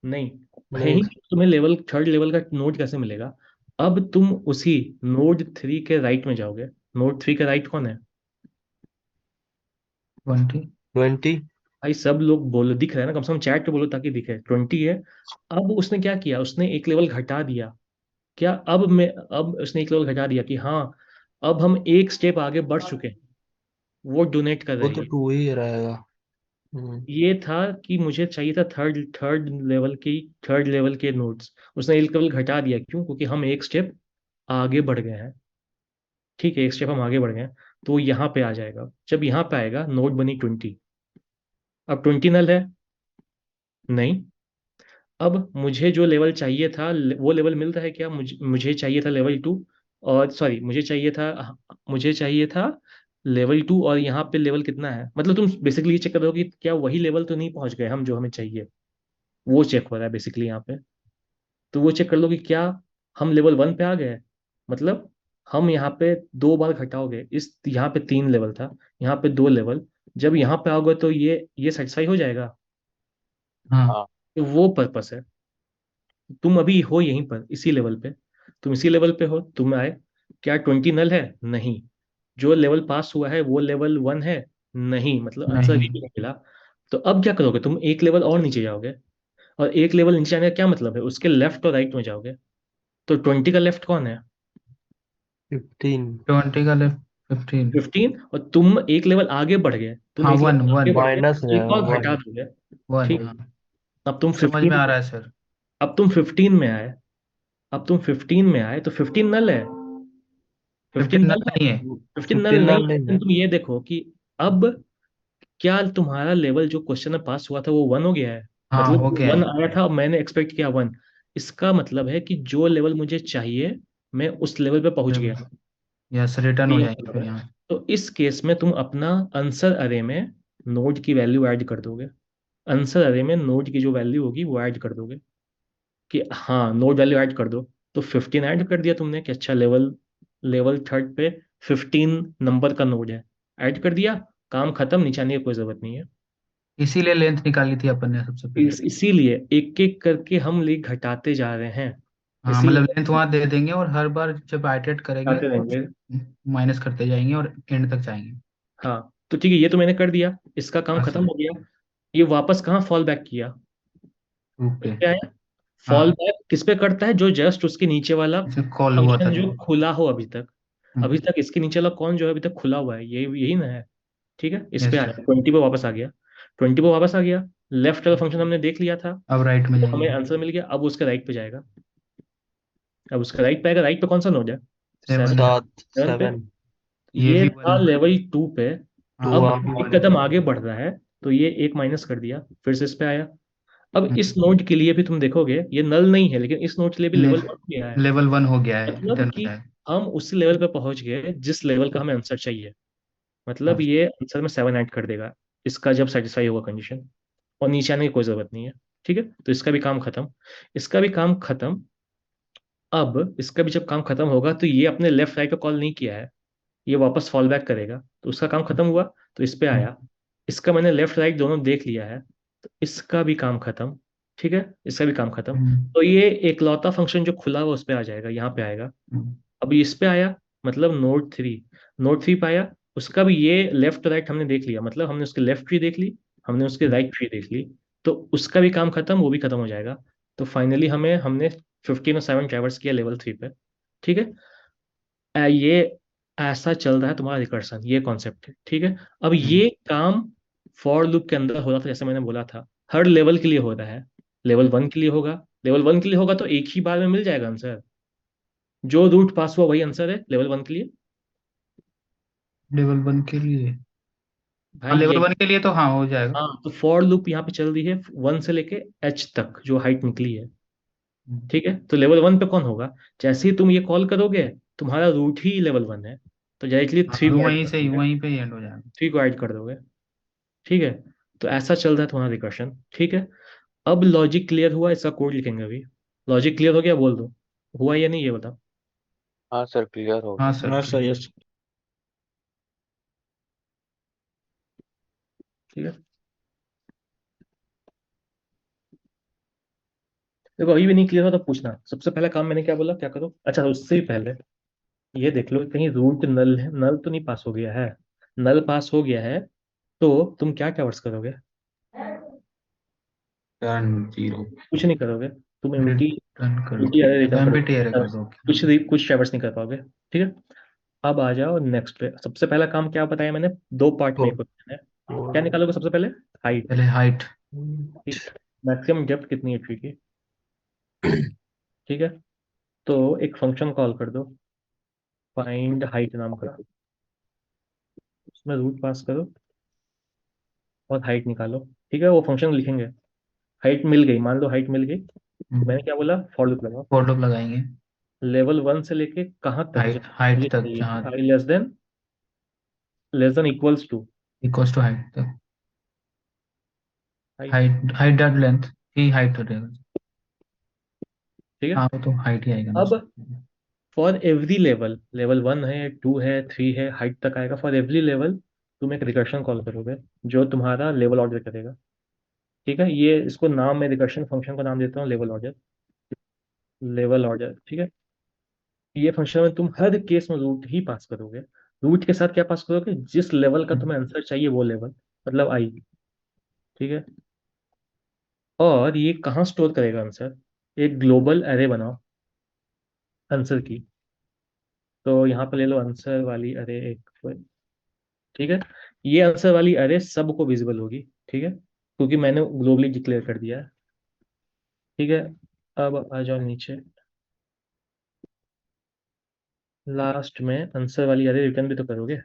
नहीं है नहीं ही नहीं, तुम्हें लेवल थर्ड लेवल का नोड कैसे मिलेगा। अब तुम उसी नोड 3 के राइट में जाओगे। नोड 3 के राइट कौन है, 20। 20। भाई सब लोग बोलो, दिख रहा है ना, कम से कम चैट पे बोलो ताकि दिखे, 20 है। अब उसने क्या किया, उसने एक लेवल घटा दिया। क्या, अब उसने एक लेवल घटा दिया कि हाँ, अब हम एक स्टेप आगे बढ़ चुके हैं, वो डोनेट कर वो रही तो है। 2 ही रहेगा। ये था कि मुझे चाहिए था थर्ड थर्ड लेवल के नोट्स, उसने एक लेवल घटा दिया, क्यों, क्योंकि हम एक स्टेप आगे बढ़ गए हैं, ठीक है, एक स्टेप हम आगे बढ़ गए हैं। तो यहाँ पे आ जाएगा, जब यहाँ पे आएगा नोट बनी 20। अब 20 नल है, नहीं। अब मुझे जो लेवल चाहिए था वो लेवल मिल रहा है क्या, मुझे चाहिए था लेवल 2, और सॉरी मुझे चाहिए था लेवल 2, और यहाँ पे लेवल कितना है, मतलब तुम बेसिकली ये चेक कर रहे हो कि क्या वही लेवल तो नहीं पहुंच गए हम जो हमें चाहिए, वो चेक हो रहा है बेसिकली यहाँ पे। तो वो चेक कर लो कि क्या हम लेवल 1 पे आ गए, मतलब हम यहाँ पे 2 बार घटाओगे, इस यहाँ पे 3 लेवल था, यहाँ पे 2 लेवल, जब यहाँ पे आओगे तो ये सेटिस्फाई हो जाएगा। हाँ। हाँ। तो वो पर्पस है। तुम अभी हो यहीं पर इसी लेवल पे, तुम इसी लेवल पे हो, तुम आए। क्या 20 नल है, नहीं। जो लेवल पास हुआ है वो लेवल 1 है, नहीं, मतलब आंसर अभी नहीं। भी नहीं मिला। तो अब क्या करोगे, तुम एक लेवल और नीचे जाओगे, और एक लेवल नीचे जाने का क्या मतलब है, उसके लेफ्ट और राइट में जाओगे। तो 20 का लेफ्ट कौन है, 15। 20 का लेफ्ट 15। 15। और तुम एक लेवल आगे बढ़ गए, तुम हाँ एक 1 लेवल आगे 1 बढ़ गए, माइनस एक जाएगा और घटा 1। दोगे, 1। ठीक। हाँ अब तुम समझ में 15, आ रहा है सर। अब तुम 15 में आए, अब तुम 15 में आए, तो 15 नल है, 15 15 नल है, नहीं है। 15 नल 15 नहीं नाल है, नहीं लेकिन है। तुम ये देखो कि अब क्या तुम्हारा लेवल जो क्वेश्चन में पास हुआ था वो 1 हो गया है, हाँ मतलब हो गया 1 है। आया था और मैंने एक्सपेक्ट किया 1। इसका मतलब है कि जो लेवल मुझे चाहिए मैं उस लेवल पे पहुंच गया, यस रिटर्न ये हो यहाँ जाएंगे मतलब फिर है। यहाँ। तो इस केस में तुम अपना आंसर अरे में नोड की वैल्यू ऐड कर दोगे। आंसर अरे में नोड की जो वैल्यू होगी वो ऐड कर दोगे कि हाँ नोड वैल्यू ऐड कर दो। तो 15 ऐड कर दिया तुमने कि अच्छा लेवल लेवल थर्ड पे 15 नंबर का नोड है, ऐड कर दिया, काम खत्म, नीचे आने की कोई जरूरत नहीं है। इसीलिए लेंथ निकाली थी अपन ने सबसे पहले। इसीलिए एक एक करके हम ले घटाते जा रहे हैं। हाँ मतलब इसीलिए लेंथ वहां दे देंगे और हर बार जब आइटरेट करेंगे घटाते तो रहेंगे। माइनस करते जाएंगे और एंड तक जाएंगे। हाँ तो ठीक है, ये तो मैंने कर दिया, इसका काम हाँ खत्म सर। हो गया। ये वापस कहाँ फॉल बैक किया, टू पे। क्या है, फॉल हाँ बैक किस पे करता है, जो जस्ट उसके नीचे वाला इसे कॉल हुआ था फंक्शन जो। जो खुला हो अभी तक। अभी हम्म। तक इसके नीचे वाला कौन जो है अभी तक खुला हुआ है, ये यही ना है। ठीक है, इस पे यस आया, सर। 20 पे वापस आ गया। 20 पे वापस आ गया, लेफ्ट वाला फंक्शन हमने देख लिया था, अब राइट में तो हमें जाएंगे। आंसर मिल गया। अब उसके राइट पे जाएगा, अब उसका राइट पे आएगा। राइट पे कौन सा नोड है, 7। 7। 7 पे। 7। ये ये भी था वन। लेवल 2 पे। हाँ अब वहाँ भी एक वन। कदम आगे बढ़ रहा है, तो ये एक माइनस कर दिया, फिर से इस पे आया। अब इस हम्म। नोड के लिए भी तुम देखोगे ये नल नहीं है, लेकिन इस नोड के लिए भी ले, लेवल 1 गया है। लेवल 1 हो गया है, मतलब डन हो कि गया है। हम उसी लेवल पे पहुंच गए जिस लेवल का हमें आंसर चाहिए। हाँ मतलब ये आंसर में 7 ऐड कर देगा, इसका जब सेटिस्फाई होगा कंडीशन, और नीचे आने की कोई जरूरत नहीं है। ठीक है, तो इसका भी काम खत्म, इसका भी काम खत्म। अब इसका भी जब काम खत्म होगा तो ये अपने लेफ्ट राइट पे कॉल नहीं किया है, ये वापस फॉल बैक करेगा, तो उसका काम खत्म हुआ। तो इस पे हम्म। आया, इसका मैंने लेफ्ट राइट दोनों देख लिया है, तो इसका भी काम खत्म। ठीक है, इसका भी काम खत्म। हम्म। तो ये एकलौता फंक्शन जो खुला हुआ उस पे आ जाएगा, यहाँ पे आएगा। हम्म। अब इस पे आया, मतलब नोड 3 पे आया। उसका भी ये लेफ्ट राइट हमने देख लिया, मतलब हमने उसकी लेफ्ट ट्री देख ली, हमने उसकी राइट ट्री देख ली। तो उसका भी काम खत्म, वो भी खत्म हो जाएगा। तो फाइनली हमने 15 और 7 ट्रैवर्स किया लेवल 3 पे। ठीक है, ये ऐसा चल रहा है तुम्हारा रिकर्सन, ये कॉन्सेप्ट है। ठीक है, अब हम्म। ये काम फॉर लूप के अंदर हो रहा था, जैसे मैंने बोला था, हर लेवल के लिए हो रहा है। लेवल 1 के लिए होगा, लेवल 1 के लिए होगा तो एक ही बार में मिल जाएगा आंसर, जो रूट पास हुआ वही आंसर है लेवल 1 के लिए। लेवल 1 के लिए। हाँ भाई लेवल यही, 1 के लिए तो हाँ हो जाएगा। हाँ तो फॉर लूप यहाँ पे चल रही है 1 से लेके एच तक जो हाइट निकली है। हम्म। ठीक है, तो लेवल 1 पे कौन होगा, जैसे ही तुम ये कॉल करोगे, तुम्हारा रूट ही लेवल 1 है, तो डायरेक्टली हाँ 3 तो को ऐड वहीं कर से दोगे, वहीं पे ही एंड हो जाएगा। 3 को ऐड कर दोगे। ठीक है, तो ऐसा चल रहा है तुम्हारा रिकर्शन। ठीक है, अब लॉजिक क्लियर हुआ, इसका कोड लिखेंगे अभी। लॉजिक क्लियर हो गया, बोल दो हुआ या नहीं, ये बताओ। हाँ सर, क्लियर हो हाँ गया। सर हाँ सर, clear। यस। ठीक है, देखो अभी भी नहीं क्लियर हो तो पूछना। सबसे पहला काम मैंने क्या बोला, क्या करो, अच्छा उससे भी पहले ये देख लो कहीं रूट नल है, नल तो नहीं पास हो गया है। नल पास हो गया है तो तुम क्या ट्रैवर्स करोगे, टर्न 0। कुछ नहीं करोगे, तुम एम्प्टी रिटर्न कर एम्प्टी दो। अरे रिटर्न एम्प्टी एरे करोगे, कर दो। कुछ ट्रैवर्स नहीं कर पाओगे। ठीक है, अब आ जाओ नेक्स्ट पे। सबसे पहला काम क्या बताया मैंने, 2 पार्ट में तो क्वेश्चन है। क्या निकालोगे सबसे पहले, हाइट। पहले हाइट। ठीक, मैक्सिमम डेप्थ कितनी है ट्री की। ठीक है, तो एक फंक्शन कॉल कर दो, फाइंड हाइट नाम का, उसमें रूट पास करो और हाइट निकालो। ठीक है, वो फंक्शन लिखेंगे। हाइट मिल गई, मान लो हाइट मिल गई, तो मैंने क्या बोला, फॉर लूप लगाओ। फॉर लूप लगाएंगे। लेवल 1 से लेके कहाँ तक हाइट जहाँ हाइट मुझे तक चाहिए, जहाँ i less than equals to equals to height तक। Height. Height height dot length ही हाइट हो जाएगा। ठीक है, हाँ वो तो हाइट ही आएगा ना अब sir. For every level, level 1 है, 2 है, 3 है, हाइट तक आएगा, फॉर एवरी लेवल तुम एक रिकर्शन कॉल करोगे जो तुम्हारा लेवल ऑर्डर करेगा। ठीक है, ये इसको नाम, मैं रिकर्शन फंक्शन का नाम देता हूँ लेवल ऑर्डर। लेवल ऑर्डर, ठीक है, ये फंक्शन में तुम हर केस में रूट ही पास करोगे। रूट के साथ क्या पास करोगे, जिस लेवल का तुम्हें आंसर चाहिए वो लेवल, मतलब आई। ठीक है, और ये कहाँ स्टोर करेगा आंसर, एक ग्लोबल एरे बनाओ आंसर की। तो यहाँ पर ले लो आंसर वाली अरे एक, ठीक है, ये आंसर वाली अरे सबको विजिबल होगी। ठीक है, क्योंकि मैंने ग्लोबली डिक्लेयर कर दिया है। ठीक है, अब आ जाओ नीचे, लास्ट में आंसर वाली अरे रिटर्न भी तो करोगे,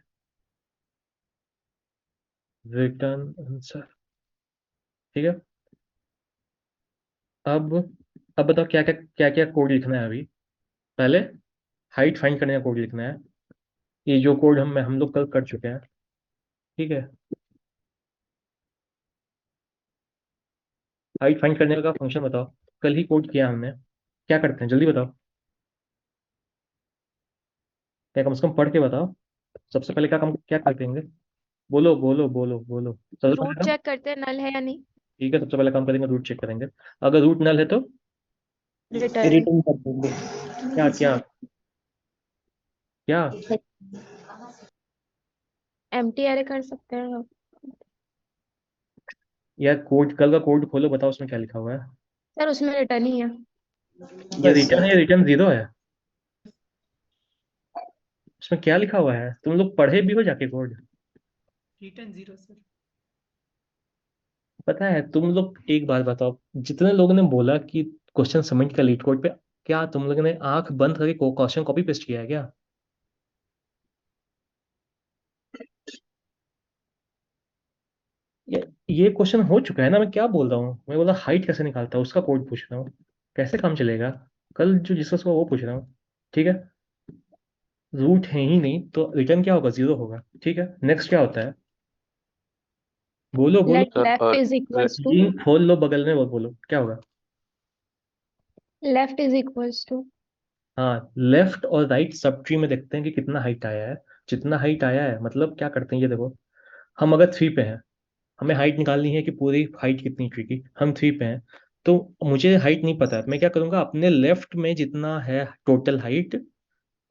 रिटर्न आंसर। ठीक है, अब अब बताओ क्या क्या कोड लिखना है अभी। पहले हाइट फाइंड करने का कोड लिखना है। ये जो कोड हम लोग कल कर चुके हैं, ठीक है। हाइट फाइंड करने का फंक्शन बताओ, कल ही कोड किया हमने, क्या करते हैं जल्दी बताओ, क्या कम से कम पढ़ के बताओ। सबसे पहले क्या करेंगे? बोलो बोलो बोलो बोलो, सबसे पहले रूट काम। चेक करते हैं नल है या नहीं। ठीक है, सबसे पहले काम करेंगे रूट चेक करेंगे। अगर रूट नल है तो रिटर्न। रिटर्न कर देंगे। क्या क्या क्या? एम्प्टी एरे कर सकते हैं। यार कोड, कल का कोड खोलो, बताओ उसमें क्या लिखा हुआ है। सर उसमें रिटर्न ही है। ये यस रिटर्न सर। है, रिटर्न जीरो है। उसमें क्या लिखा हुआ है? तुम लोग पढ़े भी हो जाके कोड? Return 0 sir. पता है, तुम लोग एक बात बताओ, जितने लोगों ने बोला कि क्वेश्चन सबमिट कर लीट कोड पे, क्या तुम लोगों ने आंख बंद करके क्वेश्चन कॉपी पेस्ट किया है क्या? ये क्वेश्चन हो चुका है ना, मैं क्या बोल रहा हूँ, मैं बोला हाइट कैसे निकालता है उसका कोड पूछ रहा हूँ, कैसे काम चलेगा? कल जो डिस्कस हुआ वो पूछ रहा हूँ, ठीक है। रूट है ही नहीं तो रिटर्न क्या होगा? जीरो होगा, ठीक है। नेक्स्ट क्या होता है? बोलो बोलो। Let sir left is equals to. ये खोल लो बगल में, वो बोलो क्या होगा। Left is equals to. हाँ, लेफ्ट और राइट सब ट्री में देखते हैं कि कितना हाइट आया है। जितना हाइट आया है मतलब क्या करते हैं, ये देखो, हम अगर थ्री पे हैं, हमें हाइट निकालनी है कि पूरी हाइट कितनी ट्री की, हम थ्री पे हैं, तो मुझे हाइट नहीं पता है, मैं क्या करूंगा, अपने लेफ्ट में जितना है टोटल हाइट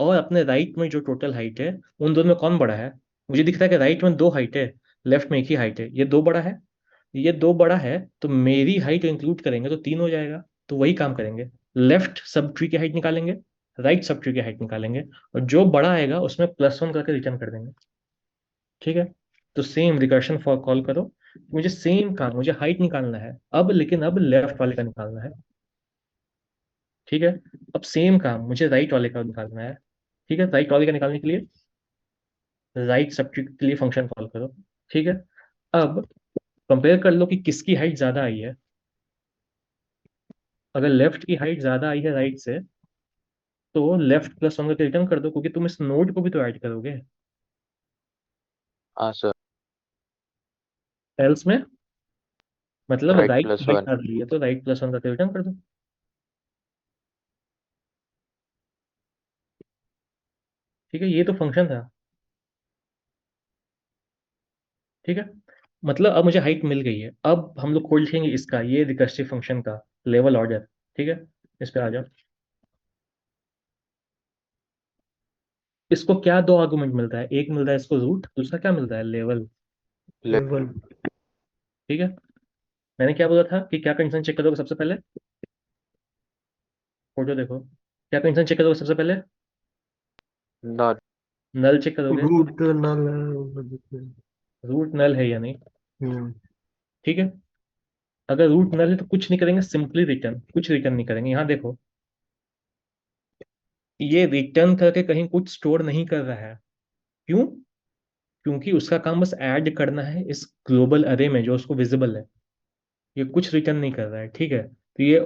और अपने राइट में जो टोटल हाइट है, उन दोनों में कौन बड़ा है? मुझे दिख रहा है कि राइट में दो हाइट है, लेफ्ट में एक ही हाइट है, ये दो बड़ा है, ये दो बड़ा है, तो मेरी हाइट इंक्लूड करेंगे तो तीन हो जाएगा। तो वही काम करेंगे, लेफ्ट सब ट्री की हाइट निकालेंगे, राइट सब ट्री की हाइट निकालेंगे, और जो बड़ा आएगा उसमें प्लस वन करके रिटर्न कर देंगे, ठीक है। तो सेम रिकर्शन फॉर कॉल करो, मुझे सेम काम, मुझे हाइट निकालना है अब, लेकिन अब लेफ्ट वाले का निकालना है, ठीक है। अब सेम काम मुझे राइट वाले का निकालना है, ठीक है। राइट वाले का निकालने के लिए राइट सब्ट्रैक्ट के लिए फंक्शन कॉल करो, ठीक है। अब कंपेयर कर लो कि किसकी हाइट ज्यादा आई है। अगर लेफ्ट की हाइट ज्यादा आई है राइट से, तो लेफ्ट प्लस वन करके रिटर्न कर दो, क्योंकि तुम इस नोड को भी तो ऐड करोगे, हाँ सर। एल्स में मतलब राइट राइट की प्लस हाइट वन। ज्यादा आई है तो राइट प्लस वन करके रिटर्न कर दो, ठीक है। ये तो फंक्शन था, ठीक है। मतलब अब मुझे हाइट मिल गई है, अब हम लोग खोल लेंगे इसका, ये रिकर्सिव फंक्शन का लेवल ऑर्डर, ठीक है। इस पे आ जाओ। इसको क्या दो आर्गुमेंट मिलता है, एक मिल रहा है इसको रूट, दूसरा क्या मिल रहा है, लेवल, लेवल। ठीक है। मैंने क्या बोला था कि क्या कंडीशन चेक करोगे सबसे पहले, फोटो देखो, क्या कंडीशन चेक करोगे सबसे पहले? नॉट। नल चेक करोगे, रूट नल। रूट नल है या नहीं, हम्म। ठीक है। अगर रूट नल है तो कुछ नहीं करेंगे, सिंपली रिटर्न, कुछ रिटर्न नहीं करेंगे। यहाँ देखो, ये रिटर्न करके कहीं कुछ स्टोर नहीं कर रहा है, क्यों? क्योंकि उसका काम बस ऐड करना है इस ग्लोबल अरे में जो उसको विजिबल है, ये कुछ रिटर्न नहीं कर रहा है, ठीक है। तो ये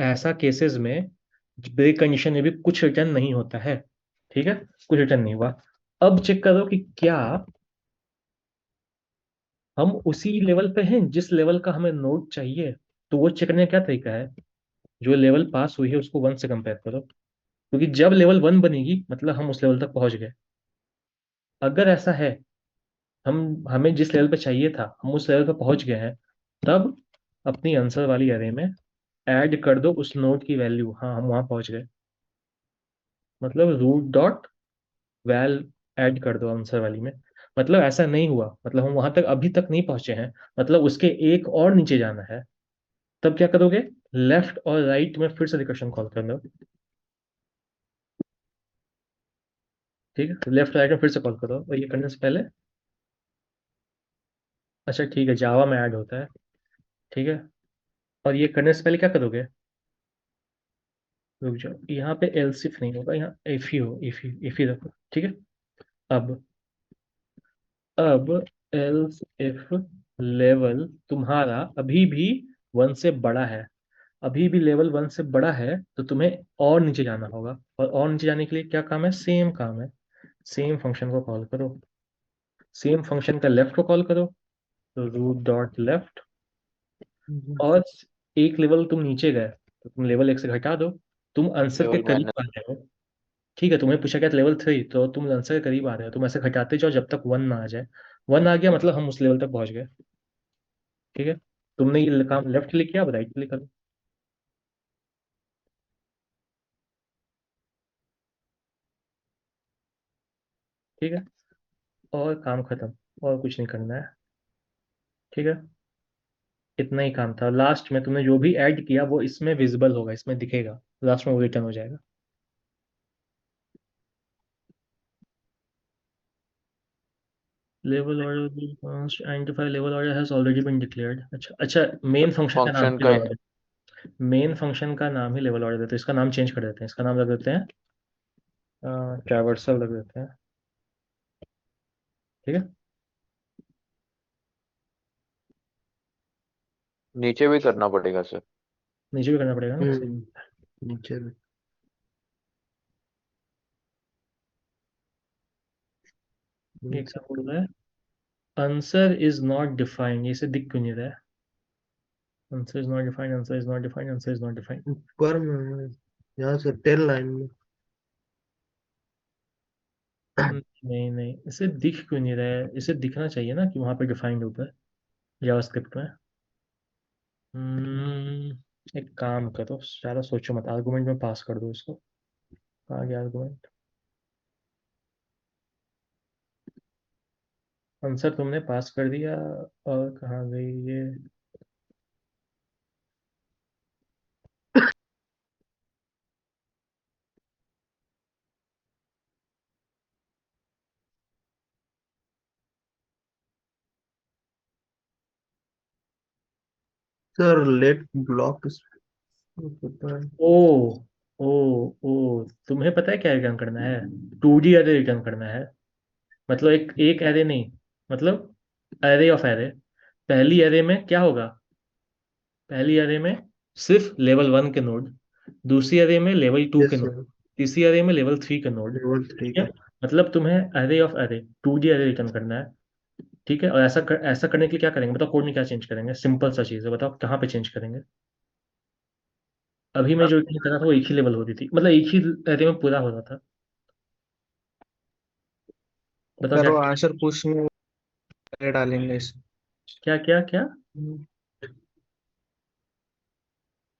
ऐसा केसेस में ब्रेक कंडीशन में भी कुछ रिटर्न नहीं होता है, ठीक है, कुछ रिटर्न नहीं हुआ। अब चेक करो कि क्या हम उसी लेवल पे हैं जिस लेवल का हमें नोट चाहिए। तो वो चेक करने का क्या तरीका है, जो लेवल पास हुई है उसको वन से कंपेयर करो, क्योंकि जब लेवल वन बनेगी मतलब हम उस लेवल तक पहुंच गए। अगर ऐसा है, हम हमें जिस लेवल पे चाहिए था हम उस लेवल पे पहुंच गए हैं, तब अपनी आंसर वाली अरे में ऐड कर दो उस नोट की वैल्यू, हाँ हम वहां पहुंच गए, मतलब रूट डॉट वैल ऐड कर दो आंसर वाली में। मतलब ऐसा नहीं हुआ, मतलब हम वहां तक अभी तक नहीं पहुंचे हैं, मतलब उसके एक और नीचे जाना है। तब क्या करोगे, लेफ्ट और राइट में फिर से रिकर्शन कॉल कर लो, ठीक है। लेफ्ट राइट में फिर से कॉल करो, और ये करने से पहले, अच्छा ठीक है, जावा में ऐड होता है, ठीक है। और ये करने से पहले क्या करोगे, रुक जाओ, यहाँ पे एलसिफ नहीं होगा, यहाँ इफ ही हो, इफ ही रखो, ठीक है। अब अब एल्स इफ लेवल तुम्हारा अभी भी वन से बड़ा है, अभी भी लेवल वन से बड़ा है, तो तुम्हें और नीचे जाना होगा, और नीचे जाने के लिए क्या काम है, सेम काम है, सेम फंक्शन को कॉल करो, सेम फंक्शन का लेफ्ट को कॉल करो, तो रूट डॉट लेफ्ट, और एक लेवल तुम नीचे गए तो तुम लेवल 1 से घटा दो, तुम आंसर के लेवल करीब माइनस। आ रहे हो। ठीक है, तुम्हें पूछा गया लेवल 3, तो तुम आंसर के करीब आ रहे हो, तुम ऐसे घटाते जाओ जब तक 1 ना आ जाए। 1 आ गया मतलब हम उस लेवल तक पहुंच गए। ठीक है, तुमने ये काम लेफ्ट क्लिक किया, अब राइट क्लिक करो। ठीक है, और काम खत्म, और कुछ नहीं करना है। ठीक है, इतना ही काम था। लास्ट में तुमने जो भी ऐड किया वो इसमें विजिबल होगा, इसमें दिखेगा, लास्ट में वो रिटर्न हो जाएगा। Level order identify level order has already been declared. अच्छा अच्छा, मेन फंक्शन का नाम फंक्शन ही का लेवल ऑर्डर, मेन फंक्शन का नाम ही लेवल ऑर्डर देते हैं, इसका नाम चेंज कर देते हैं, इसका नाम रख देते हैं ट्रैवर्सल रख देते हैं। ठीक है, नीचे भी करना पड़ेगा सर। नीचे भी करना पड़ेगा ना, सही। नीचे में ये क्या बोल रहा है, आंसर इज नॉट डिफाइंड, इसे दिख क्यों नहीं रहा है? Answer is not defined, answer is not defined, answer is not defined. ऊपर में यहाँ से 10 लाइन में नहीं नहीं, इसे दिख क्यों नहीं रहा है? इसे दिखना चाहिए ना कि वहां पे डिफाइंड होता है जावास्क्रिप्ट में। एक काम करो, ज़्यादा सोचो मत, आर्गुमेंट में पास कर दो इसको। कहाँ गया आर्गुमेंट? आंसर तुमने पास कर दिया, और कहाँ गई ये? सर लेट ब्लॉक पता है। ओ ओ ओ, तुम्हें पता है क्या रिटर्न करना है? 2D एरे रिटर्न करना है। मतलब एक एक एरे नहीं, मतलब एरे ऑफ एरे। पहली एरे में क्या होगा? पहली एरे में सिर्फ लेवल 1 के नोड, दूसरी एरे में लेवल 2 के यस नोड, सर, तीसरी एरे में लेवल 3 के नोड। लेवल 3 ठीक है, का। मतलब तुम्हें array of array 2D array return करना है। ठीक है, और ऐसा करने के लिए क्या करेंगे बताओ? कोड में क्या चेंज करेंगे? सिंपल सा चीज़ है, बताओ कहाँ पे चेंज करेंगे? अभी मैं जो रिटर्न कर रहा था वो एक ही लेवल हो रही थी, मतलब एक ही एरे में पूरा हो रहा था। बताओ सर क्या वो आंसर पुश में डालेंगे इसे। क्या क्या क्या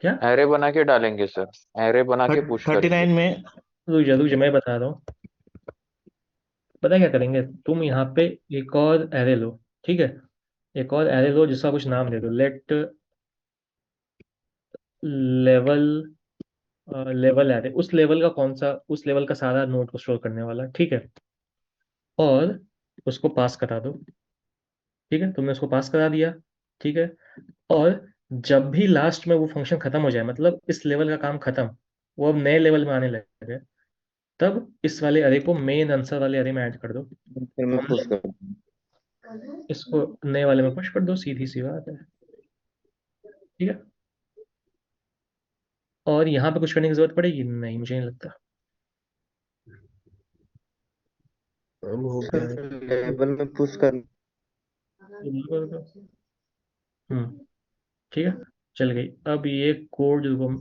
क्या? एरे बना के डालेंगे सर, एरे बना के पुश 39 करेंगे। में। रुक जा मैं बता रहा हूँ। पता है क्या करेंगे? तुम यहाँ पे एक और एरे लो। ठीक है, एक और एरे लो जिसका कुछ नाम दे दो, लेट लेवल, लेवल एरे, उस लेवल का कौन सा, उस लेवल का सारा नोड को स्टोर करने वाला। ठीक है, और उसको पास करा दो। ठीक है, तुमने उसको पास करा दिया। ठीक है, और जब भी लास्ट में वो फंक्शन खत्म हो जाए, मतलब इस लेवल का काम खत्म, वो अब नए लेवल में आने लगे, तब इस वाले अरे को मेन आंसर वाले अरे में ऐड कर दो। फिर मैं पुश हमने कर इसको नए वाले में पुश कर दो, सीधी सी बात है। ठीक है, और यहाँ पे कुछ करने की जरूरत पड़ेगी नहीं, मुझे नहीं लगता। अब हो गया है। लेवल में पुश कर। हम्म, ठीक है, चल गई। अब ये कोड को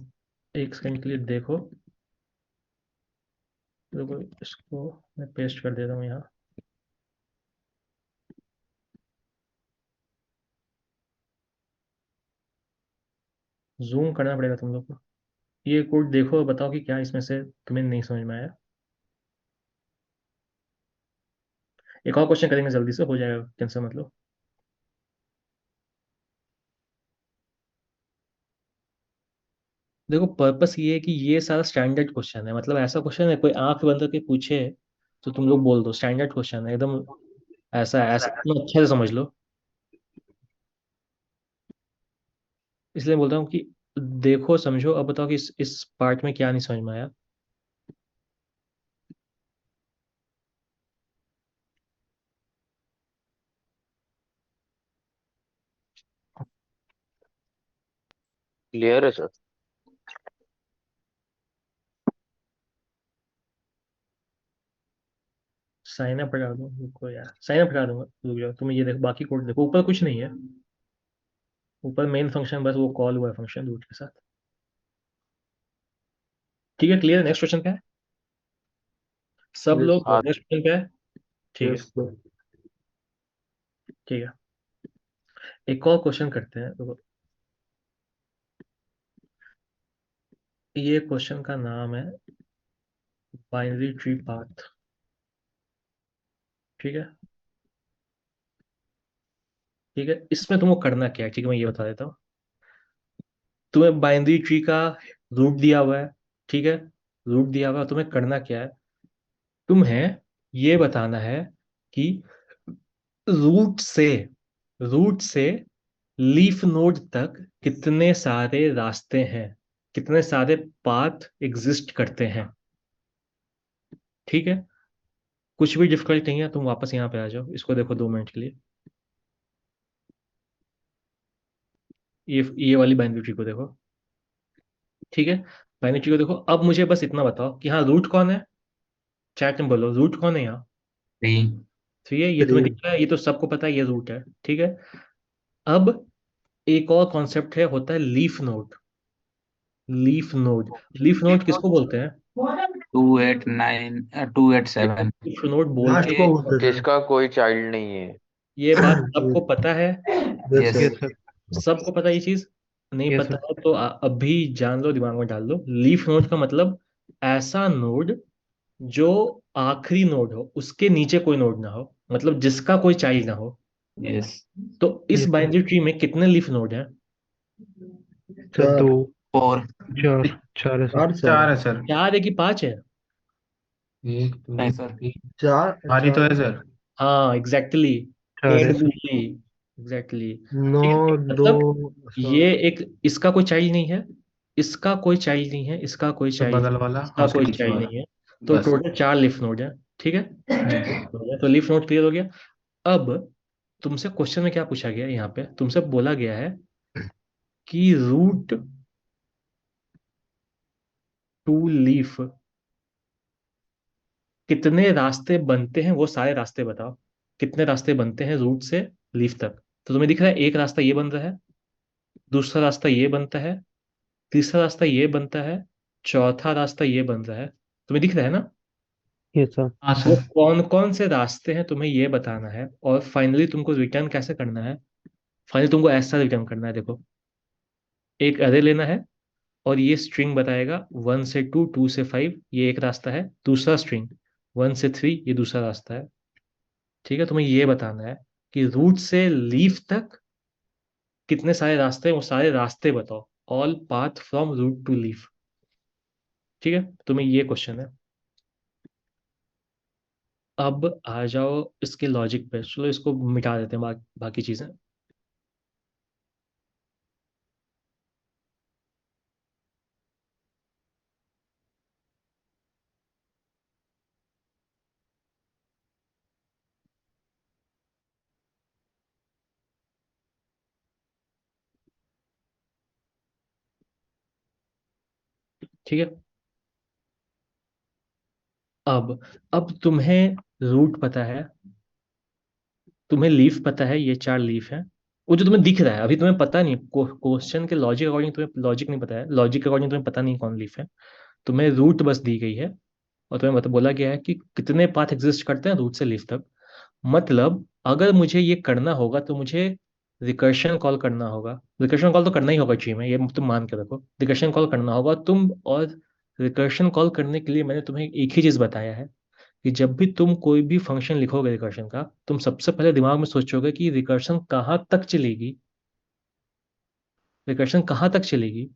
एक सेकंड के लिए देखो, देखो इसको मैं पेस्ट कर देता हूँ यहाँ। जूम करना पड़ेगा तुम लोग को। ये कोड देखो और बताओ कि क्या इसमें से तुम्हें नहीं समझ में आया। एक और क्वेश्चन करेंगे, जल्दी से हो जाएगा, टेंशन मत लो। देखो पर्पस ये है कि ये सारा स्टैंडर्ड क्वेश्चन है, मतलब ऐसा क्वेश्चन है कोई आंख बंद करके पूछे तो तुम लोग बोल दो, स्टैंडर्ड क्वेश्चन है एकदम। ऐसा ऐसा तुम अच्छे से समझ लो, इसलिए बोलता हूँ कि देखो समझो, अब बताओ कि इस पार्ट में क्या नहीं समझ में आया। क्लियर है सर। साइन अप हटा दूँ, रुको यार, साइन अप हटा दूंगा, रुक जाओ। तुम्हें ये देखो, बाकी कोड देखो, ऊपर कुछ नहीं है। ऊपर मेन फंक्शन बस वो कॉल हुआ है फंक्शन रूट के साथ। ठीक है, क्लियर। नेक्स्ट क्वेश्चन पे है सब यस लोग, हाँ नेक्स्ट क्वेश्चन पे है। ठीक है, यस सर। ठीक है। एक और क्वेश्चन करते हैं, तो ये क्वेश्चन का नाम है बाइनरी ट्री पाथ। ठीक है, ठीक है। इसमें तुमको करना क्या है, ठीक है, मैं ये बता देता हूँ। तुम्हें बाइनरी ट्री का रूट दिया हुआ है, ठीक है, रूट दिया हुआ है। तुम्हें करना क्या है, तुम्हें ये बताना है कि रूट से रूट से लीफ नोड तक कितने सारे रास्ते हैं, कितने सारे पाथ एग्जिस्ट करते हैं। ठीक है, कुछ भी डिफिकल्ट नहीं है, तुम वापस यहाँ पे आ जाओ, इसको देखो 2 मिनट के लिए। ये वाली बाइनरी ट्री को देखो, ठीक है। बाइनरी ट्री को देखो। अब मुझे बस इतना बताओ कि हाँ, रूट कौन है। चैट में बोलो, रूट कौन है यहाँ। 3। ठीक है, ये तुम्हें दिख रहा है, ये तो सबको पता है, ये रूट है। ठीक है, अब एक और कॉन्सेप्ट है, होता है leaf node. Leaf node, leaf node किसको बोलते हैं। 2 8 9 2 8 7। लीफ नोड लास्ट बोलते को हैं, बोलते थे। जिसका कोई चाइल्ड नहीं है। ये बात सबको पता है। Yes yes. Yes sir. Sir. सबको पता है ये चीज। नहीं यस पता सर। है तो अभी जान लो, दिमाग में डाल लो। लीफ नोड का मतलब ऐसा नोड जो आखिरी नोड हो, उसके नीचे कोई नोड ना हो, मतलब जिसका कोई चाइल्ड ना हो। यस तो इस यस सर। बाइनरी ट्री में कितने लीफ नोड हैं। सर चार। 2 4। 4 4 है सर। चार सर। 4 है सर। 4 है कि 5 है। 1 2 नहीं सर। 3। चार हमारी तो चार है सर। हाँ, एग्जैक्टली, 4 है सर। Exactly, exactly. नौ ठीक है, दो मतलब सर। ये एक, इसका कोई चाइल्ड नहीं है, इसका कोई चाइल्ड नहीं है, इसका कोई तो चाइल्ड, बगल वाला और इसका उसके कोई पीछे चाइल्ड वाला। नहीं है। तो बस। टोटल 4 लिफ नोड है। ठीक है, हम्म। तो लिफ नोड क्लियर हो गया। अब तुमसे क्वेश्चन में क्या पूछा गया है, यहाँ पे तुमसे बोला गया है कि रूट टू लीफ कितने रास्ते बनते हैं, वो सारे रास्ते बताओ। कितने रास्ते बनते हैं रूट से लीफ तक। तो तुम्हें दिख रहा है, एक रास्ता ये बन रहा है, दूसरा रास्ता ये बनता है, तीसरा रास्ता ये बनता है, चौथा रास्ता ये बन रहा है। तुम्हें दिख रहा है ना। Yes sir. हाँ वो सर। कौन कौन से रास्ते हैं तुम्हें ये बताना है, और फाइनली तुमको रिटर्न कैसे करना है। फाइनली तुमको ऐसा रिटर्न करना है, देखो, एक अरे लेना है, और ये स्ट्रिंग बताएगा 1 से 2, 2 से 5, ये एक रास्ता है। दूसरा स्ट्रिंग 1 से 3, ये दूसरा रास्ता है। ठीक है, तुम्हें ये बताना है कि रूट से लीफ तक कितने सारे रास्ते हैं, वो सारे रास्ते बताओ। All path from root to leaf. ठीक है, तुम्हें ये क्वेश्चन है। अब आ जाओ इसके लॉजिक पे, चलो इसको मिटा देते हैं, बाकी चीजें। ठीक है, अब तुम्हें रूट पता है, तुम्हें लीफ पता है, ये 4 लीफ है। वो जो तुम्हें दिख रहा है, अभी तुम्हें पता नहीं, क्वेश्चन के लॉजिक अकॉर्डिंग तुम्हें लॉजिक नहीं पता है, लॉजिक के अकॉर्डिंग तुम्हें पता नहीं कौन लीफ है। तुम्हें रूट बस दी गई है, और तुम्हें बोला गया है कि कितने पाथ एग्जिस्ट करते हैं रूट से लीफ तक। मतलब अगर मुझे ये करना होगा तो मुझे रिकर्शन कॉल करना होगा। रिकर्शन कॉल तो करना ही होगा ट्री में, ये तुम मान के रखो, रिकर्शन कॉल करना होगा तुम। और रिकर्शन कॉल करने के लिए मैंने तुम्हें एक ही चीज बताया है कि जब भी तुम कोई भी फंक्शन लिखोगे रिकर्शन का, तुम सबसे पहले दिमाग में सोचोगे कि रिकर्शन कहाँ तक चलेगी। रिकर्शन कहाँ तक चलेगी।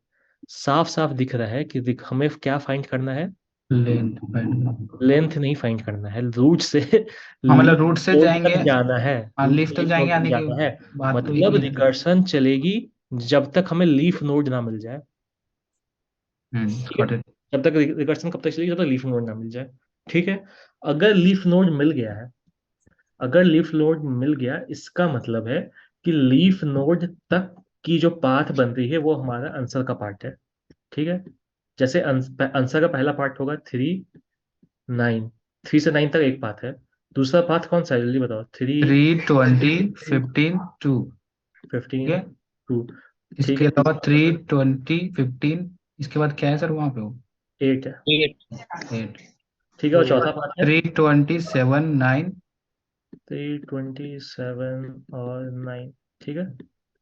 साफ साफ दिख रहा है कि हमें क्या फाइंड करना है। Length find. लेंथ नहीं फाइंड करना है, रूट से हाँ लीफ मतलब रूट से नोड जाएंगे। तक जाना है। हाँ रूट लीफ से तक लीफ जाएंगे, नोड तक आने की जाना है। बात तो मतलब यही है। रिकर्शन चलेगी जब तक हमें लीफ नोड ना मिल जाए। ठीक है, गॉट इट। जब तक रिकर्शन कब तक चलेगी, जब तक लीफ नोड ना मिल जाए। ठीक है, अगर लीफ नोड मिल गया है, अगर लीफ नोड मिल गया, इसका मतलब है कि लीफ नोड तक की जो पाथ बन रही है वो हमारा आंसर का पार्ट है। ठीक है, जैसे आंसर का पहला पार्ट होगा 3 9, 3 से 9 तक एक पाथ है। दूसरा पाथ कौन सा है जल्दी बताओ। 3 3 20 15 2। ठीक 15 है, 2। ठीक इसके है, अलावा 3 20 15, इसके बाद क्या है सर वहाँ पे वो? 8 है। 8। ठीक है, और चौथा पाथ है 327 9। 327 और 9। ठीक है,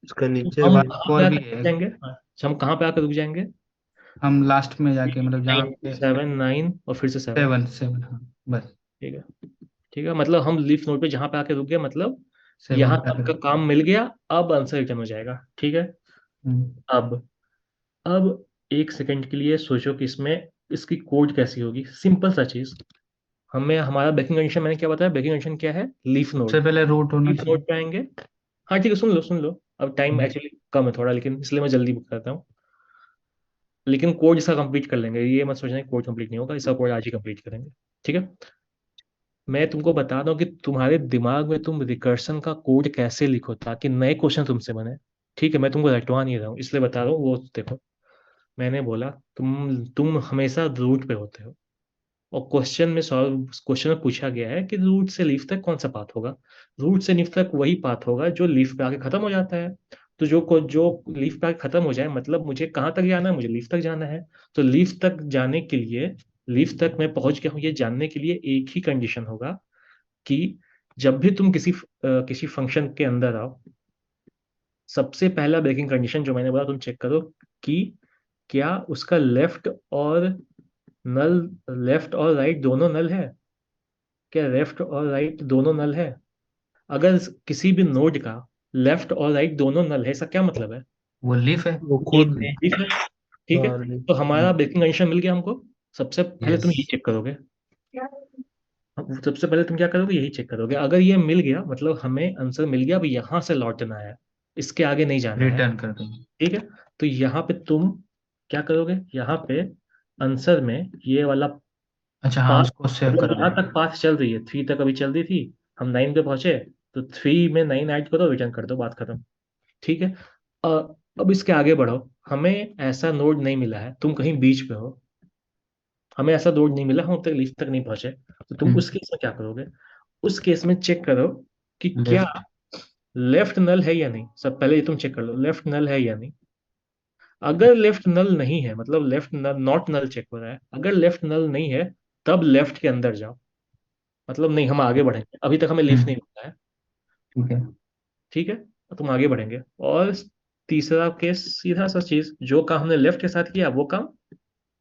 उसका नीचे हम वाला एक कहाँ पे और भी आकर रुक है, जाएंगे? अच्छा, हम कहाँ पे आकर रुक जाएंगे? हम लास्ट में जाके मतलब जहाँ पे 7 9 और फिर से 7। 7 7, हाँ बस ठीक है, ठीक है, मतलब हम लीफ नोड पे जहाँ पे आके रुक गए, मतलब 7 यहाँ पे तक आकर। का काम मिल गया। अब आंसर रिटर्न हो जाएगा। ठीक है, हम्म, अब अब एक सेकंड के लिए सोचो कि इसमें इसकी कोड कैसी होगी। सिंपल सा चीज, हमें हमारा बेकिंग कंडीशन मैंने क्या बताया, बेकिंग कंडीशन क्या है? लीफ सबसे नोड। पहले रूट होना लीफ नोड चाहिए। पे आएंगे। हाँ ठीक है, सुन लो सुन लो, अब टाइम हम्म, एक्चुअली कम है थोड़ा, लेकिन इसलिए मैं जल्दी करता हूँ। लेकिन कोड इसका कंप्लीट कर लेंगे, ये मत सोचना कि कोड कंप्लीट नहीं होगा, इसका कोड आज ही कंप्लीट करेंगे। ठीक है, मैं तुमको बता रहा हूँ कि तुम्हारे दिमाग में तुम रिकर्सन का कोड कैसे लिखो ताकि नए क्वेश्चन तुमसे बने। ठीक है, मैं तुमको रटवा नहीं रहा हूँ, इसलिए बता रहा हूँ। वो देखो, मैंने बोला तुम हमेशा रूट पे होते हो, और क्वेश्चन में पूछा गया है कि रूट से लीफ तक कौन सा पाथ होगा। रूट से लीफ तक वही पाथ होगा जो लीफ पे आके खत्म हो जाता है। तो जो लीफ पे आके खत्म हो जाए, मतलब मुझे कहाँ तक जाना है? मुझे लीफ तक जाना है। तो लीफ तक जाने के लिए, लीफ तक मैं पहुंच गया हूँ ये जानने के लिए एक ही कंडीशन होगा कि जब भी तुम किसी फंक्शन के अंदर आओ, सबसे पहला ब्रेकिंग कंडीशन जो मैंने बोला तुम चेक करो कि क्या उसका और नल लेफ्ट और राइट दोनों नल है। क्या लेफ्ट और राइट दोनों नल है? अगर किसी भी नोड का लेफ्ट और राइट दोनों नल है, इसका क्या मतलब है? वो लीफ है। वो खुद ठीक है, ठीक है, तो हमारा ब्रेकिंग कंडीशन मिल गया हमको। सबसे पहले तुम यस। यही चेक करोगे। सबसे पहले तुम क्या करोगे? यही चेक करोगे। अगर ये मिल गया, मतलब हमें आंसर मिल गया, अब यहाँ से लौटना है, इसके आगे नहीं जाना है। रिटर्न कर देंगे। ठीक है, तो यहाँ पे तुम क्या करोगे? यहाँ पे आंसर में ये वाला अच्छा हाँ, पाथ, उसको सेव मतलब करा यहाँ देंगे। तक पाथ चल रही है, 3 तक अभी चल रही थी, हम 9 पे पहुंचे, तो 3 में 9 ऐड करो, रिटर्न कर दो, बात खत्म। ठीक है, अ, अब इसके आगे बढ़ो। हमें ऐसा नोड नहीं मिला है, तुम कहीं बीच पे हो, हमें ऐसा नोड नहीं मिला, हम अब तक लीफ तक नहीं पहुंचे। तो तुम उस केस में क्या करोगे? उस केस में चेक करो कि क्या लेफ्ट। लेफ्ट नल है या नहीं। सब पहले ये तुम चेक कर लो, लेफ्ट नल है या नहीं। अगर लेफ्ट नल नहीं है, मतलब left null not null check हो रहा है, अगर लेफ्ट नल नहीं है, तब लेफ्ट के अंदर जाओ। मतलब नहीं, हम आगे बढ़ेंगे, अभी तक हमें लीफ नहीं मिला है। ठीक है, ठीक है, तो तुम आगे बढ़ेंगे। और तीसरा केस, सीधा सा चीज, जो काम हमने लेफ्ट के साथ किया वो काम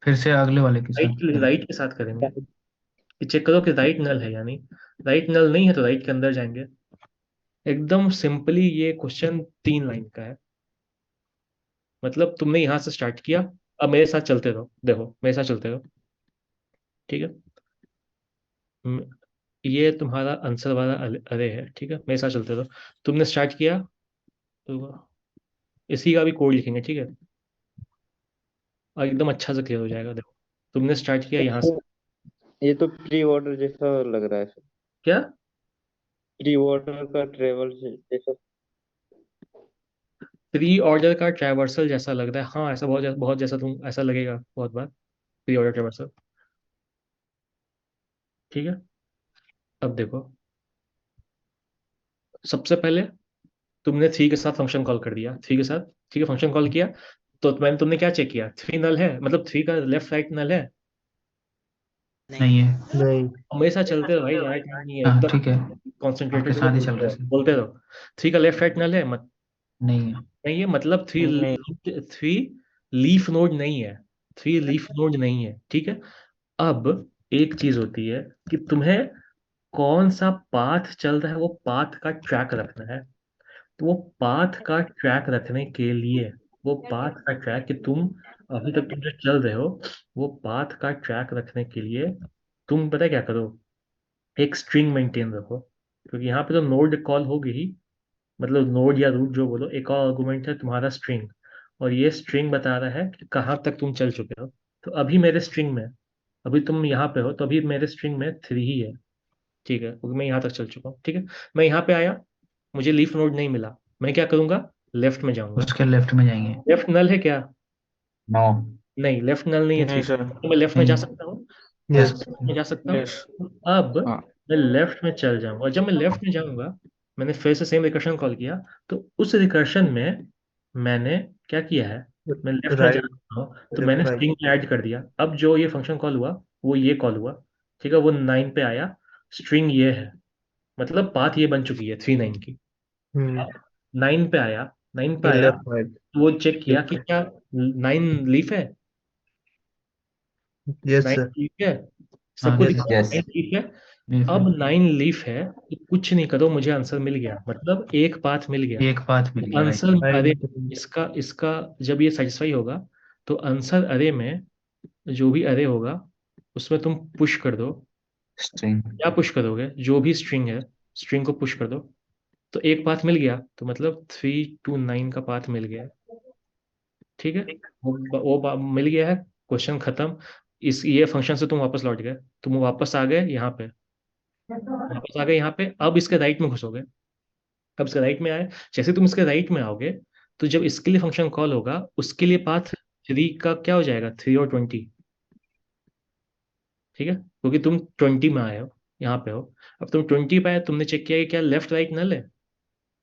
फिर से अगले वाले के साथ राइट करेंगे। राइट के साथ करेंगे, कि चेक करो कि राइट नल है या नहीं। राइट नल नहीं है तो राइट के अंदर जाएंगे। एकदम सिंपली ये क्वेश्चन 3 लाइन का है। मतलब तुमने यहां से स्टार्ट किया, अब मेरे साथ चलते रहो, देखो मेरे साथ चलते रहो। ठीक है, म- ये तुम्हारा आंसर वाला अरे है। ठीक है, मेरे साथ चलते रहो। तुमने स्टार्ट किया, तो इसी का भी कोड लिखेंगे। ठीक है, और एकदम अच्छा से क्लियर हो जाएगा। देखो, तुमने स्टार्ट किया यहाँ से। ये तो प्री ऑर्डर जैसा लग रहा है सर। क्या? प्री ऑर्डर का ट्रेवल जैसा। प्री ऑर्डर का ट्रैवर्सल जैसा लग रहा है, हाँ ऐसा बहुत बहुत जैसा तुम ऐसा लगेगा बहुत बार, प्री ऑर्डर ट्रैवर्सल। ठीक है, अब देखो, सबसे पहले तुमने 3 के साथ फंक्शन कॉल कर दिया, 3 के साथ। ठीक है, फंक्शन कॉल किया, तो तुमने क्या चेक किया? 3 नल है, मतलब 3 का लेफ्ट राइट नल है। नहीं है। नहीं। हमेशा चलते रहो भाई, ज्यादा टाइम नहीं है, हाँ एकदम ठीक है, आपके कॉन्सेंट्रेटेड साथ होकर ही चल बोलते रहे रहो सर। बोलते रहो। 3 का लेफ्ट राइट नल है मत। नहीं है। नहीं है, मतलब नहीं। थ्री लीफ नोड नहीं है। 3 लीफ नोड नहीं है। ठीक है, अब एक चीज होती है कि तुम्हें कौन सा पाथ चल रहा है, वो पाथ का ट्रैक रखना है। तो वो पाथ का ट्रैक रखने के लिए, वो पाथ का ट्रैक कि तुम अभी तक तुम जो चल रहे हो, वो पाथ का ट्रैक रखने के लिए तुम पता है क्या करो? एक स्ट्रिंग मेंटेन रखो, क्योंकि यहाँ पे तो नोड कॉल होगी ही, मतलब नोड या रूट जो बोलो, एक और आर्गुमेंट है तुम्हारा स्ट्रिंग, और ये स्ट्रिंग बता रहा है कि कहाँ तक तुम चल चुके हो। तो अभी मेरे स्ट्रिंग में, अभी तुम यहाँ पे हो, तो अभी मेरे स्ट्रिंग में 3 ही है। ठीक है, क्योंकि मैं यहाँ तक चल चुका हूँ। ठीक है, मैं यहाँ पे आया, मुझे लीफ नोड नहीं मिला, मैं क्या करूंगा? लेफ्ट में जाऊंगा। उसके लेफ्ट में जाएंगे। लेफ्ट नल है क्या? नो। नहीं, लेफ्ट नल नहीं है नहीं 3 सर। का, तो मैं लेफ्ट में जा नहीं। सकता हूँ। यस। लेफ्ट में जा सकता यस। हूँ। अब हाँ। मैं लेफ्ट में चल जाऊंगा, और जब मैं लेफ्ट में जाऊंगा, मैंने फिर से सेम रिकर्शन कॉल किया, तो उस रिकर्शन में मैंने क्या किया है, मैं लेफ्ट में जा राइट, रहा हूँ तो मैंने लेफ्ट राइट। स्ट्रिंग ऐड कर दिया। अब जो ये फंक्शन कॉल हुआ वो ये कॉल हुआ, ठीक है, वो 9 पे आया, स्ट्रिंग ये है, मतलब पाथ ये बन चुकी है 39 की। हम्म, 9 पे आया, 9 पे ये आया, लेफ्ट राइट। तो वो चेक किया ठीक कि है। क्या 9 लीफ है, यस 9 सर। लीफ है, हाँ सबको यस दिखा सर। 9 यस। लीफ है। ये अब फिर 9 लीफ है तो कुछ नहीं करो, मुझे आंसर मिल गया, मतलब एक पाथ मिल गया। एक पाथ मिल तो गया, राइट। आंसर अरे, नाइन। इसका इसका जब ये सेटिस्फाई होगा तो आंसर अरे में जो भी अरे होगा उसमें तुम पुश कर दो। स्ट्रिंग। क्या पुश करोगे, जो भी स्ट्रिंग है, स्ट्रिंग को पुश कर दो, तो एक पाथ मिल गया, तो मतलब 3 to 9 का पाथ मिल गया। ठीक है, मिल गया है, क्वेश्चन खत्म। इस ये फंक्शन से तुम वापस लौट गए, तुम वापस आ गए यहाँ पे, वापस आ गए यहाँ पे, अब इसके राइट में घुसोगे। अब इसके राइट में आए, जैसे तुम इसके राइट में आओगे, तो जब इसके लिए फंक्शन कॉल होगा उसके लिए पाथ 3 का क्या हो जाएगा, 3 और 20। ठीक है, क्योंकि तुम 20 में आए हो, यहाँ पे हो। अब तुम 20 पे आए, तुमने चेक किया कि क्या लेफ्ट राइट नल है,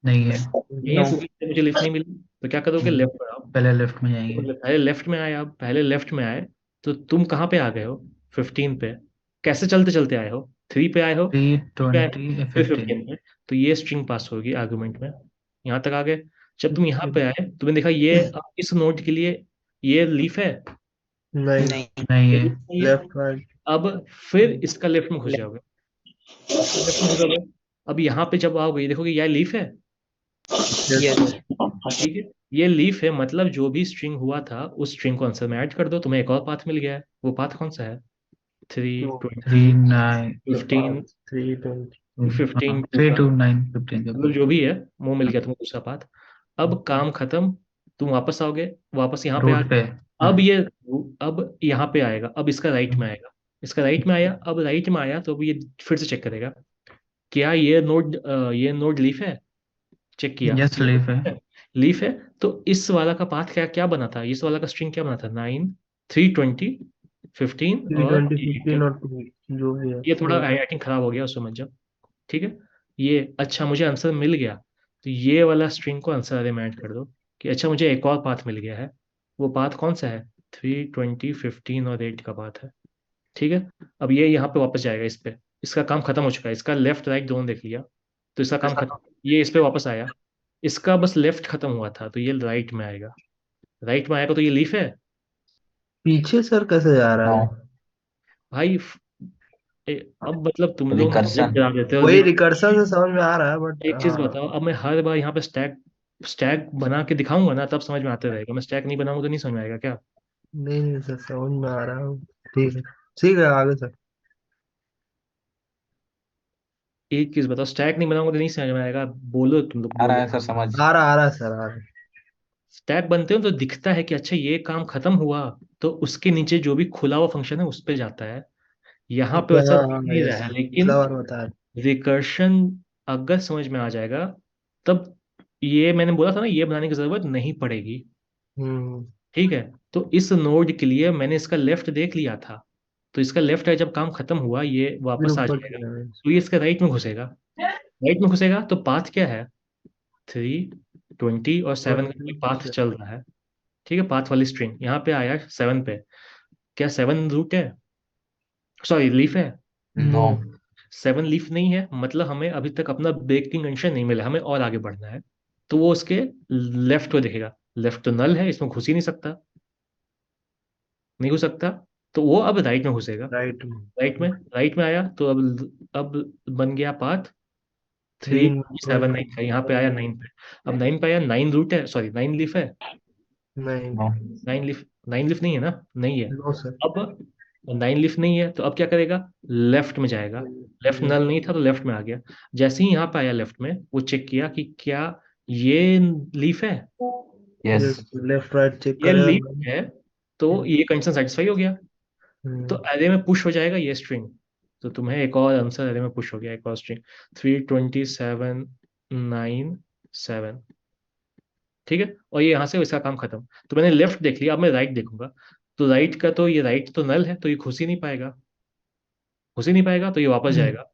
नहीं है। नहीं है, क्योंकि मुझे लिफ्ट नहीं मिली, तो क्या करोगे, लेफ्ट पर आओ। पहले लेफ्ट में जाएंगे। पहले लेफ्ट में आए, अब पहले लेफ्ट में आए, तो तुम कहाँ पे आ गए हो, 15 पे। कैसे चलते चलते आए हो, 3 पे आए हो, 3 पे आए, 3, 20, फिर 15। 15 पे। तो ये स्ट्रिंग पास होगी आर्गुमेंट में, यहाँ तक आ गए। जब तुम यहाँ पे आए, तुमने देखा ये अब इस नोड के लिए ये लीफ है, नाइन। नहीं ये है। leaf नहीं है। Left right. अब फिर इसका लेफ्ट में घुस जाओगे, इसका लेफ्ट में घुसोगे। अब यहाँ पे जब आओगे, ये देखोगे ये लीफ है, यस सर। ठीक है, ये लीफ है, मतलब जो भी स्ट्रिंग हुआ था उस स्ट्रिंग को आंसर में ऐड कर दो, तुम्हें एक और पाथ मिल गया है। वो पाथ कौन सा है, 3, 20, 3, 9। 15, 320। 15 3 2 to 9, 15 जब। मतलब जो भी है वो मिल गया तुमको दूसरा पाथ। अब काम खत्म, तुम वापस आओगे, वापस यहाँ पे आ रूट गए। पे। हाँ। अब यहाँ पे आएगा, अब इसका राइट में आएगा, इसका राइट में आया, अब राइट में आया तो अब ये फिर से चेक करेगा, क्या ये नोड लीफ है, चेक किया, यस, लीफ है। लीफ है। तो इस वाला का पाथ क्या क्या बना था, इस वाला का स्ट्रिंग क्या बना था, 9, 320, 15 थ्री और ट्वेंटी 8। फिफ्टीन और 2 जो भी है ये थोड़ा वो। आई थिंक खराब हो गया, उसको मत जाओ। ठीक है, ये अच्छा, मुझे आंसर मिल गया, तो ये वाला स्ट्रिंग को आंसर अरे में ऐड कर दो, कि अच्छा मुझे एक और पाथ मिल गया है। वो पाथ कौन सा है, 320, 15 और 8 का पाथ है। ठीक है, अब ये यहाँ पे वापस जाएगा, इस पे, इसका काम खत्म हो चुका है, इसका लेफ्ट राइट दोनों देख लिया, तो इसका काम खत्म, ये इस पे वापस आया, इसका बस लेफ्ट खत्म हुआ था, तो ये राइट में आएगा, राइट में आएगा तो ये लीफ है। पीछे सर कैसे जा रहा नो। है? भाई अब मतलब तुम लोग ना मुझे रिकर्शन। गिरा देते हो। वही रिकर्सन से समझ में आ रहा है बट एक चीज हाँ। बताओ, अब मैं हर बार यहाँ पे स्टैक स्टैक बना के दिखाऊंगा ना, तब समझ में आते रहेगा, मैं स्टैक नहीं बनाऊंगा तो नहीं समझ में आएगा क्या। नहीं नहीं सर, समझ में आ रहा है। ठीक है। ठीक है, आगे सर। एक चीज बताओ, स्टैक नहीं बनाऊंगा तो नहीं समझ में आएगा, बोलो, तुम लोग आ रहा बोलो। है सर समझ। आ रहा है सर, आ रहा है। स्टैक बनते हो तो दिखता है कि अच्छा ये काम खत्म हुआ, तो उसके नीचे जो भी खुला हुआ फंक्शन है उस पे जाता है। यहाँ पे ओके, वैसा हाँ दिख हाँ नहीं रहा यस, है, पिछला लेकिन बार बताया। रिकर्शन अगर समझ में आ जाएगा, तब ये मैंने बोला था ना, ये बनाने की जरूरत नहीं पड़ेगी। हम्म। ठीक है, तो इस नोड के लिए मैंने इसका लेफ्ट देख लिया था, तो इसका लेफ्ट है, जब काम खत्म हुआ ये फिर वापस आ ऊपर जाएगा, चला गया। तो ये इसका राइट में घुसेगा, राइट में घुसेगा, तो पाथ क्या है, 3, 20 और 7 का कोई पाथ 20। चल रहा है। ठीक है, पाथ वाली स्ट्रिंग यहाँ पे आया 7 पे, क्या 7 रूट है, सॉरी लीफ है, नो। नो। 7 लीफ नहीं है, मतलब हमें अभी तक अपना ब्रेकिंग कंडीशन नहीं मिला, हमें और आगे बढ़ना है। तो वो उसके लेफ्ट को देखेगा, लेफ्ट तो नल है, इसमें घुस ही नहीं सकता, नहीं घुस सकता, तो वो अब राइट में घुसेगा। राइट में। राइट में आया, तो अब बन गया पाथ थ्री 3, 7, 9 का, यहाँ पे आया 9 पे। अब 9 पे आया, 9 रूट है, सॉरी 9 लीफ है, नहीं। नो। 9 लीफ नहीं है ना, नहीं है। No sir. अब 9 लीफ नहीं है, तो अब क्या करेगा, लेफ्ट में जाएगा, लेफ्ट नल नहीं था तो लेफ्ट में आ गया। जैसे ही यहाँ पे आया लेफ्ट में, वो चेक किया कि क्या ये लीफ है, yes. Yes, left right check ये करेगा। लीफ है, तो ये कंडीशन सेटिस्फाई हो गया, तो हम्म। अरे में पुश हो जाएगा ये स्ट्रिंग, तो तुम्हें एक और आंसर अरे में पुश हो गया, एक और स्ट्रिंग 3, 20, 7, 9, 7। ठीक है, और ये यहाँ से इसका काम खत्म। तो मैंने लेफ्ट देख लिया, अब मैं राइट देखूंगा, तो राइट का तो ये राइट तो नल है, तो ये घुस ही नहीं पाएगा, घुस ही नहीं पाएगा, तो ये वापस जाएगा,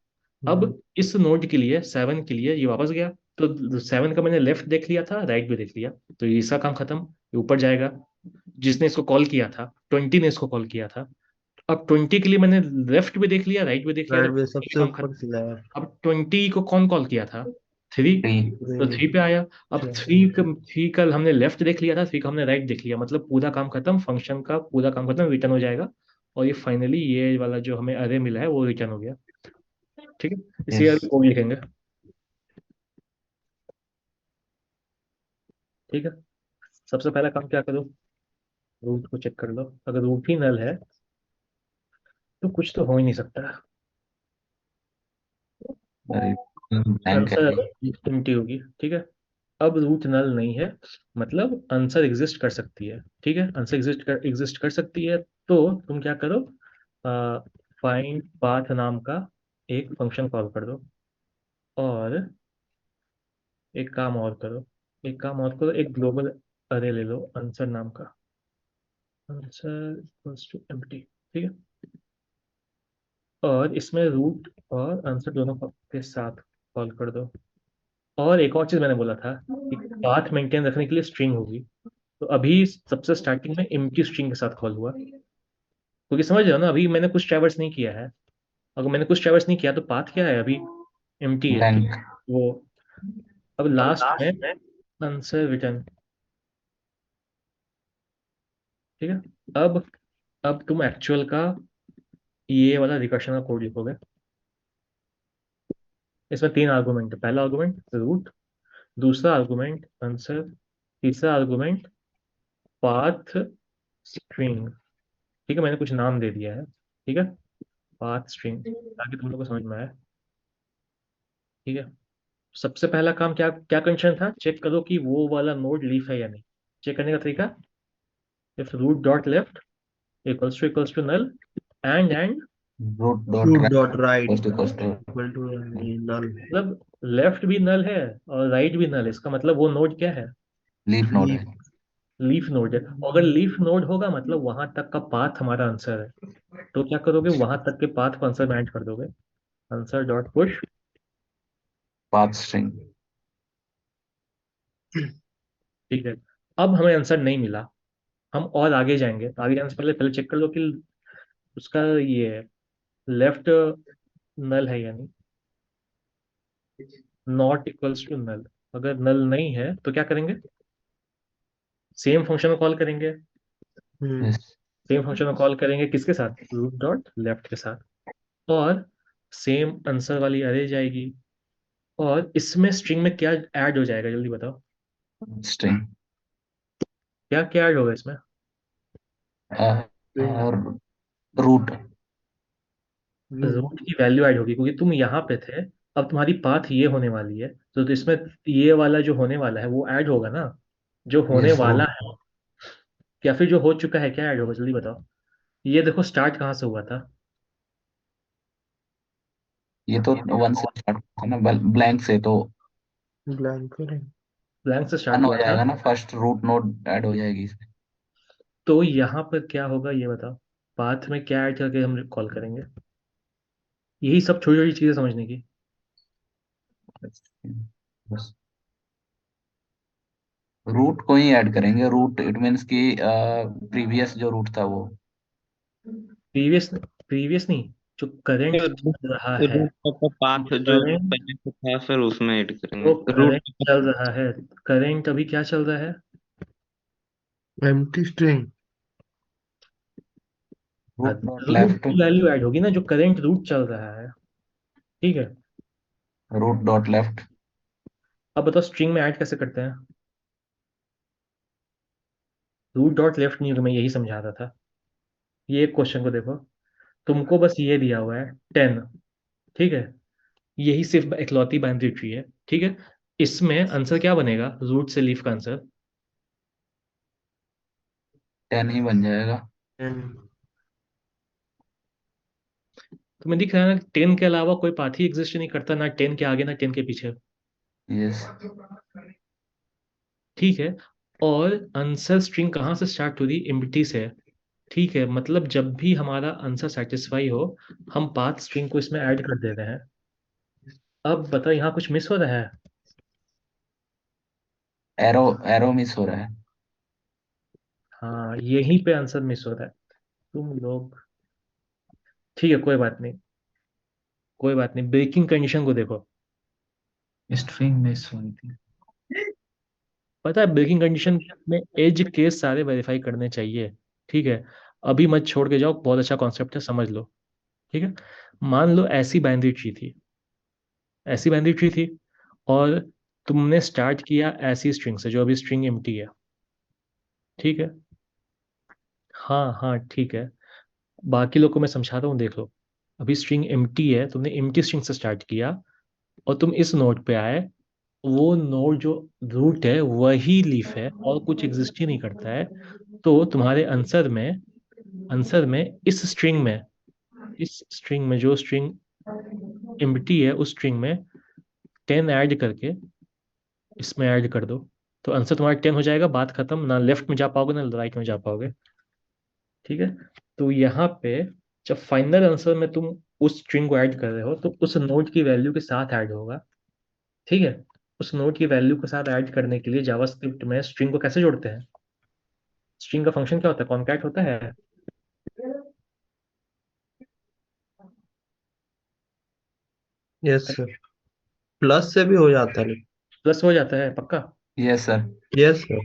अब इस नोड के लिए 7 के लिए ये वापस गया, तो 7 का मैंने लेफ्ट देख लिया था, राइट भी देख लिया, तो ये इसका काम खत्म, ये ऊपर जाएगा। जिसने इसको कॉल किया था 20 ने इसको कॉल किया था, अब 20 के लिए मैंने लेफ्ट भी देख लिया, राइट भी देख लिया, राइट तो में 20 सबसे का काम ऊपर खत्म। चला है। अब 20 को कौन कॉल किया था? 3, 3 तो 3 पे आया। अब 3 का हमने लेफ्ट देख लिया था, 3 का हमने राइट देख लिया, मतलब पूरा काम खत्म, फंक्शन का पूरा काम खत्म, रिटर्न हो जाएगा। और ये फाइनली ये वाला जो हमें अरे मिला है वो रिटर्न हो गया। ठीक है, इसी यस कोड लिखेंगे। ठीक है, सबसे पहला काम क्या करो, रूट को चेक कर लो, अगर रूट ही नल है तो कुछ तो हो ही नहीं सकता। ब्लैंक है आंसर एम्प्टी होगी। ठीक है, अब रूट नल नहीं है, मतलब आंसर एग्जिस्ट कर सकती है। ठीक है, आंसर एग्जिस्ट कर सकती है, तो तुम क्या करो, फाइंड पाथ नाम का एक फंक्शन कॉल कर दो, और एक ग्लोबल अरे ले लो आंसर नाम का, आंसर इक्वल्स टू एम्प्टी। ठीक है, और इसमें रूट और आंसर दोनों के साथ कॉल कर दो। और एक और चीज मैंने बोला था कि पाथ मेंटेन रखने के लिए स्ट्रिंग होगी, तो अभी सबसे स्टार्टिंग में एम्प्टी स्ट्रिंग के साथ कॉल हुआ, क्योंकि समझ रहे हो ना, अभी मैंने कुछ ट्रैवर्स नहीं किया है। अगर मैंने कुछ ट्रैवर्स नहीं किया तो पाथ क्या है, अभी एम्प्टी है। ठीक ब्लैंक है? वो अब लास्ट में आंसर रिटर्न। ठीक है, अब तुम एक्चुअल का ये वाला रिकर्शन का कोड लिखोगे। इसमें 3 आर्गुमेंट है, पहला आर्गुमेंट रूट, दूसरा आर्गुमेंट आंसर, तीसरा आर्गुमेंट पाथ स्ट्रिंग। ठीक है, मैंने कुछ नाम दे दिया है। ठीक है, पाथ स्ट्रिंग, ताकि तुम लोग को समझ में आए। ठीक है, सबसे पहला काम क्या क्या कंडीशन था, चेक करो कि वो वाला नोड लीफ है या नहीं। चेक करने का तरीका, if root dot left equals to null, and root dot root dot right right equals to equal to null मतलब लेफ्ट भी नल है और राइट भी नल है, इसका मतलब वो नोड क्या है, लीफ नोड लीफ। है लीफ नोड है। अगर लीफ नोड होगा मतलब वहां तक का पाथ हमारा आंसर है, तो क्या करोगे, वहां तक के पाथ को आंसर में ऐड कर दोगे, answer dot push. Path string ठीक है, अब हमें आंसर नहीं मिला, हम और आगे जाएंगे, तो आगे जाने से पहले पहले चेक कर लो कि उसका ये लेफ्ट नल है या नहीं, नॉट इक्वल्स टू नल। अगर नल नहीं है तो क्या करेंगे, सेम फंक्शन में कॉल करेंगे। यस सेम फंक्शन में कॉल करेंगे किसके साथ, रूट डॉट लेफ्ट के साथ, और सेम आंसर वाली अरे जाएगी। और इसमें स्ट्रिंग में क्या ऐड हो जाएगा, जल्दी बताओ, स्ट्रिंग क्या क्या ऐड होगा इसमें? रूट रूट की वैल्यू ऐड होगी, क्योंकि तुम यहाँ पे थे, अब तुम्हारी पाथ ये होने वाली है, तो इसमें ये वाला जो होने वाला है वो ऐड होगा ना, जो होने यस वाला रूट है, या फिर जो हो चुका है क्या ऐड होगा, जल्दी बताओ। ये देखो स्टार्ट कहाँ से हुआ था, ये तो 1 से स्टार्ट था ना ब्लैंक से तो ब्लैंक करें। ब्लैंक से स्टार्ट 1 हो हुआ था, जाएगा ना फर्स्ट रूट नोड ऐड हो जाएगी इसमें तो यहाँ पर क्या होगा ये बताओ, पाथ में क्या ऐड करके हम कॉल करेंगे, यही सब छोटी छोटी चीजें समझने की। बस रूट को ही ऐड करेंगे रूट इट मीन्स कि प्रीवियस जो रूट था वो प्रीवियस प्रीवियस नहीं, जो करेंट चल रहा है, रूट का पाथ जो करंट पहले से था फिर उसमें ऐड करेंगे जो रूट। करंट चल रहा है, करंट अभी क्या चल रहा है, empty string. Root dot root left की वैल्यू ऐड होगी ना, जो करंट रूट चल रहा है। ठीक है, रूट डॉट लेफ्ट अब बताओ स्ट्रिंग में ऐड कैसे करते हैं, रूट डॉट लेफ्ट नहीं होगा, मैं यही समझा रहा था। ये एक क्वेश्चन को देखो, तुमको बस ये दिया हुआ है 10, ठीक है, यही सिर्फ इकलौती बाइनरी ट्री है। ठीक है, इसमें आंसर क्या बनेगा, रूट से लीफ का आंसर, 10 ही बन जाएगा तुम्हें दिख रहा है ना, 10 के अलावा कोई पाथ ही एग्जिस्ट नहीं करता, ना 10 के आगे ना 10 के पीछे। यस ठीक है, और आंसर स्ट्रिंग कहाँ से स्टार्ट हो रही, एम्प्टी से। ठीक है, मतलब जब भी हमारा आंसर सेटिस्फाई हो, हम पाथ स्ट्रिंग को इसमें ऐड कर दे रहे हैं। अब बताओ यहाँ कुछ मिस हो रहा है? एरो एरो मिस हो रहा है। हाँ, यहीं पे आंसर मिस हो रहा है। तुम लोग, ठीक है, कोई बात नहीं, कोई बात नहीं, ब्रेकिंग कंडीशन को देखो। स्ट्रिंग मिस हुई थी। पता है ब्रेकिंग कंडीशन में एज केस सारे वेरीफाई करने चाहिए। ठीक है, अभी मत छोड़ के जाओ, बहुत अच्छा कॉन्सेप्ट है, समझ लो। ठीक है, मान लो ऐसी बाइनरी ट्री थी, ऐसी बाइनरी ट्री थी, और तुमने स्टार्ट किया ऐसी स्ट्रिंग से जो अभी स्ट्रिंग एम्प्टी है। ठीक है, हाँ हाँ ठीक है, बाकी लोग को मैं समझाता हूँ, देख लो। अभी स्ट्रिंग एम्प्टी है, तुमने एम्प्टी स्ट्रिंग से स्टार्ट किया, और तुम इस नोड पे आए। वो नोड जो रूट है वही लीफ है, और कुछ एग्जिस्ट ही नहीं करता है। तो तुम्हारे आंसर में इस स्ट्रिंग में जो स्ट्रिंग एम्प्टी है, उस स्ट्रिंग में 10 ऐड करके इसमें ऐड कर दो। तो आंसर तुम्हारा 10 हो जाएगा, बात खत्म, ना लेफ्ट में जा पाओगे ना राइट में जा पाओगे। ठीक है, तो यहाँ पे जब फाइनल आंसर में तुम उस स्ट्रिंग को ऐड कर रहे हो, तो उस नोड की वैल्यू के साथ ऐड होगा। ठीक है, उस नोड की वैल्यू के साथ ऐड करने के लिए जावास्क्रिप्ट में स्ट्रिंग को कैसे जोड़ते हैं? स्ट्रिंग का फंक्शन क्या होता है? कॉनकैट होता है। यस सर, प्लस से भी हो जाता है। प्लस हो जाता है पक्का? Yes sir. यस सर,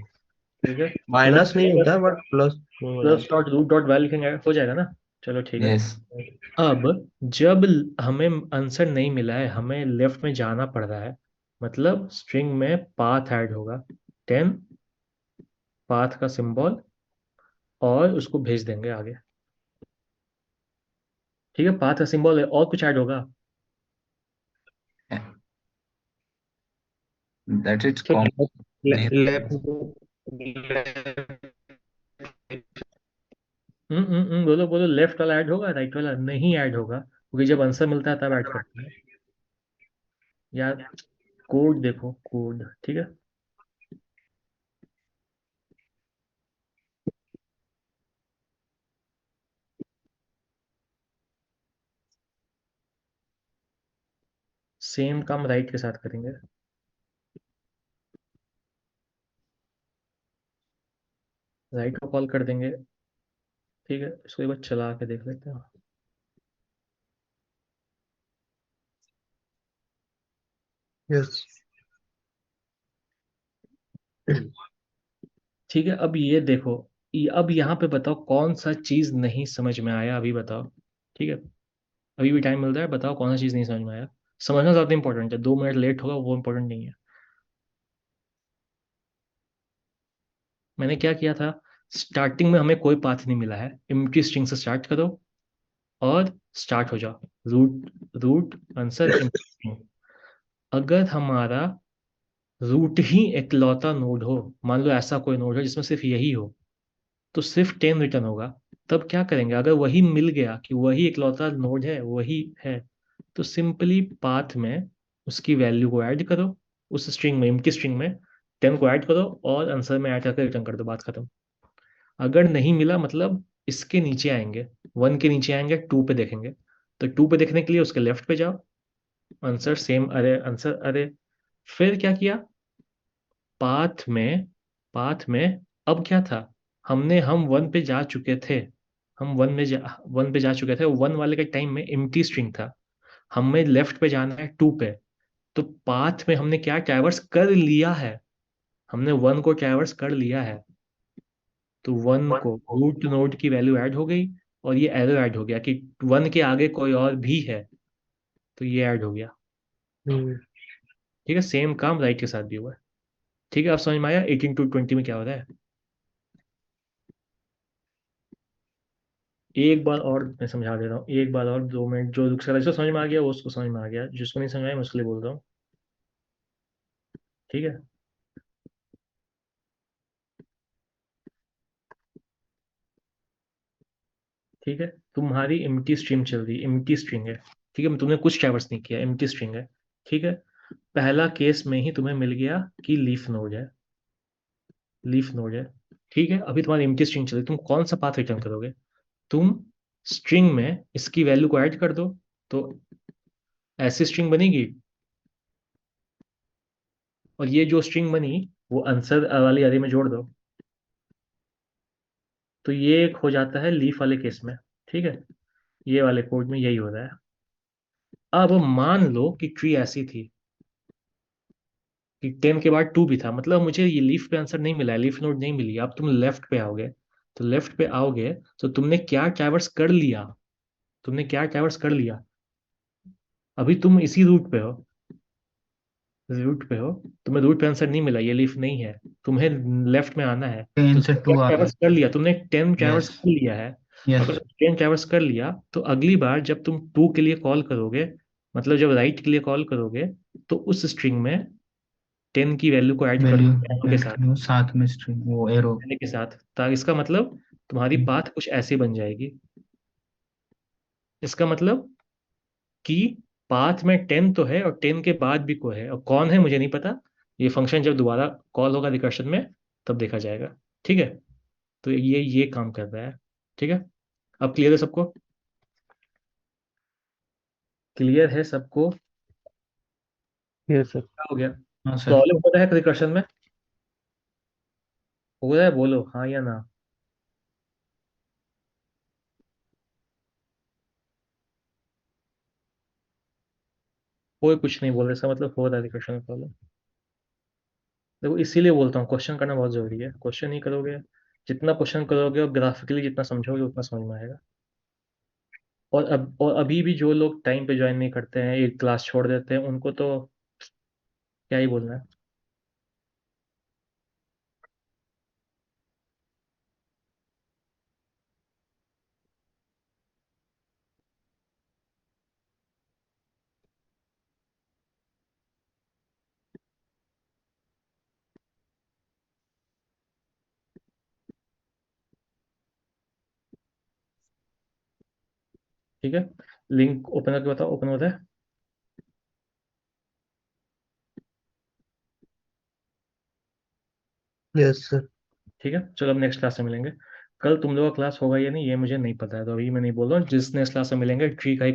ठीक है, माइनस नहीं होता प्लस है बट प्लस हो प्लस जाता डॉट रूट डॉट वैल्यू लिखेंगे हो जाएगा ना? चलो ठीक है। यस। अब जब हमें आंसर नहीं मिला है, हमें लेफ्ट में जाना पड़ रहा है, मतलब स्ट्रिंग में पाथ ऐड होगा, 10, पाथ का सिंबल, और उसको भेज देंगे आगे। ठीक है, पाथ का सिंबल है, और कुछ ऐड होगा? That is sir. कॉम नहीं। लेफ्ट बोलो बोलो, लेफ्ट वाला ऐड होगा, राइट वाला नहीं ऐड होगा, क्योंकि जब आंसर मिलता है तब ऐड करते हैं यार। कोड देखो, कोड, ठीक है। सेम काम राइट के साथ करेंगे। राइट को कॉल कर देंगे। ठीक है, इसको एक बार चला के देख लेते हैं। यस। ठीक है, अब ये देखो, अब यहाँ पे बताओ कौन सा चीज नहीं समझ में आया, अभी बताओ। ठीक है, अभी भी टाइम मिल रहा है, बताओ कौन सा चीज नहीं समझ में आया। समझना ज्यादा इंपॉर्टेंट है, 2 मिनट लेट होगा वो इंपॉर्टेंट नहीं है। मैंने क्या किया था, स्टार्टिंग में हमें कोई पाथ नहीं मिला है, एम्प्टी स्ट्रिंग से स्टार्ट करो और स्टार्ट हो जाओ। Root, root answer empty. अगर हमारा रूट ही इकलौता नोड हो, मान लो ऐसा कोई नोड हो जिसमें सिर्फ यही हो, तो सिर्फ 10 रिटर्न होगा। तब क्या करेंगे, अगर वही मिल गया कि वही इकलौता नोड है, वही है, तो सिंपली पाथ में उसकी वैल्यू को ऐड करो, उस स्ट्रिंग में, एम्प्टी स्ट्रिंग में 10 को ऐड करो, और आंसर में ऐड करके रिटर्न कर दो, बात खत्म। अगर नहीं मिला, मतलब इसके नीचे आएंगे, 1 के नीचे आएंगे, 2 पे देखेंगे। तो 2 पे देखने के लिए उसके लेफ्ट पे जाओ, आंसर सेम, अरे आंसर, अरे फिर क्या किया, पाथ में, पाथ में अब क्या था, हम 1 पे जा चुके थे, हम 1 पे जा चुके थे, 1 वाले के टाइम में एम्प्टी स्ट्रिंग था, हमें लेफ्ट पे जाना है 2 पे। तो पाथ में हमने क्या ट्रैवर्स कर लिया है, हमने 1 को ट्रैवर्स कर लिया है, तो 1 को रूट नोड की वैल्यू ऐड हो गई, और ये एरर ऐड हो गया कि 1 के आगे कोई और भी है, तो ये ऐड हो गया। ठीक है, सेम काम राइट के साथ भी हुआ है। ठीक है, अब समझ में आया 18 to 20 में क्या हो रहा है? एक बार और मैं समझा दे रहा हूँ, एक बार और, 2 मिनट, जो दूसरा जिसको समझ में आ गया वो उसको समझ में आ गया, जिसको नहीं समझ में आया मैं उसके लिए बोल रहा हूँ। ठीक है, ठीक है, तुम्हारी एम्प्टी स्ट्रिंग चल रही है, एम्प्टी स्ट्रिंग है। ठीक है, तुमने कुछ ट्रैवर्स नहीं किया, एम्प्टी स्ट्रिंग है। ठीक है, पहला केस में ही तुम्हें मिल गया कि लीफ नोड है, लीफ नोड है। ठीक है, अभी तुम्हारी एम्प्टी स्ट्रिंग चल रही है, तुम कौन सा पाथ रिटर्न करोगे? तुम स्ट्रिंग में इसकी वैल्यू को ऐड कर दो, तो ऐसी स्ट्रिंग बनेगी, और ये जो स्ट्रिंग बनी वो आंसर वाली अरे में जोड़ दो, तो ये एक हो जाता है लीफ वाले केस में। ठीक है, ये वाले कोड में यही हो रहा है। अब मान लो कि ट्री ऐसी थी कि 10 के बाद 2 भी था, मतलब मुझे ये लीफ पे आंसर नहीं मिला है, लीफ नोड नहीं मिली। अब तुम लेफ्ट पे आओगे, तो लेफ्ट पे आओगे तो तुमने क्या ट्रैवर्स कर लिया, तुमने क्या ट्रैवर्स कर लिया, अभी तुम इसी रूट पे हो, रूट पे हो, तुम्हें रूट पे आंसर नहीं मिला, ये लीफ नहीं है, तुम्हें लेफ्ट में आना है। 10 तो से तुमने क्या 2 आ गया। ट्रैवर्स कर लिया, तुमने 10 ट्रैवर्स यस कर लिया है। यस। अगर 10 ट्रैवर्स कर लिया तो अगली बार जब तुम 2 के लिए कॉल करोगे, मतलब जब राइट के लिए कॉल करोगे, तो उस स्ट्रिंग में 10 की वैल्यू को ऐड कर वैल्यू दो arrow के ऐड साथ, करो साथ में स्ट्रिंग वो एरो। array के साथ। ताकि इसका मतलब तुम्हारी पाथ कुछ ऐसी बन जाएगी। इसका मतलब कि पाथ में 10 तो है और 10 के बाद भी कोई है, और कौन है मुझे नहीं पता। ये फंक्शन जब दोबारा कॉल होगा रिकर्शन में तब देखा जाएगा। ठीक है, तो ये काम कर रहा है। ठीक है, अब क्लियर है सबको? क्लियर है सबको? ये सर। क्या हो गया? हाँ सर। प्रॉब्लम होता है रिकर्शन में? हो रहा है? बोलो हाँ या ना। कोई कुछ नहीं बोल रहा, इसका मतलब हो रहा है रिकर्शन में प्रॉब्लम। देखो इसीलिए बोलता हूँ क्वेश्चन करना बहुत जरूरी है। क्वेश्चन नहीं करोगे, जितना क्वेश्चन करोगे और ग्राफिकली जितना समझोगे उतना समझ में आएगा। और अभी भी जो लोग टाइम पे ज्वाइन नहीं करते हैं, एक क्लास छोड़ देते हैं, उनको तो क्या ही बोलना है। ठीक है, लिंक ओपन करके बताओ, ओपन होता है? Yes sir. ठीक है, चलो अब नेक्स्ट क्लास में मिलेंगे। कल तुम लोगों का क्लास होगा या नहीं ये मुझे नहीं पता है, तो अभी मैं नहीं बोल रहा हूँ। जिस नेक्स्ट क्लास में मिलेंगे ट्री का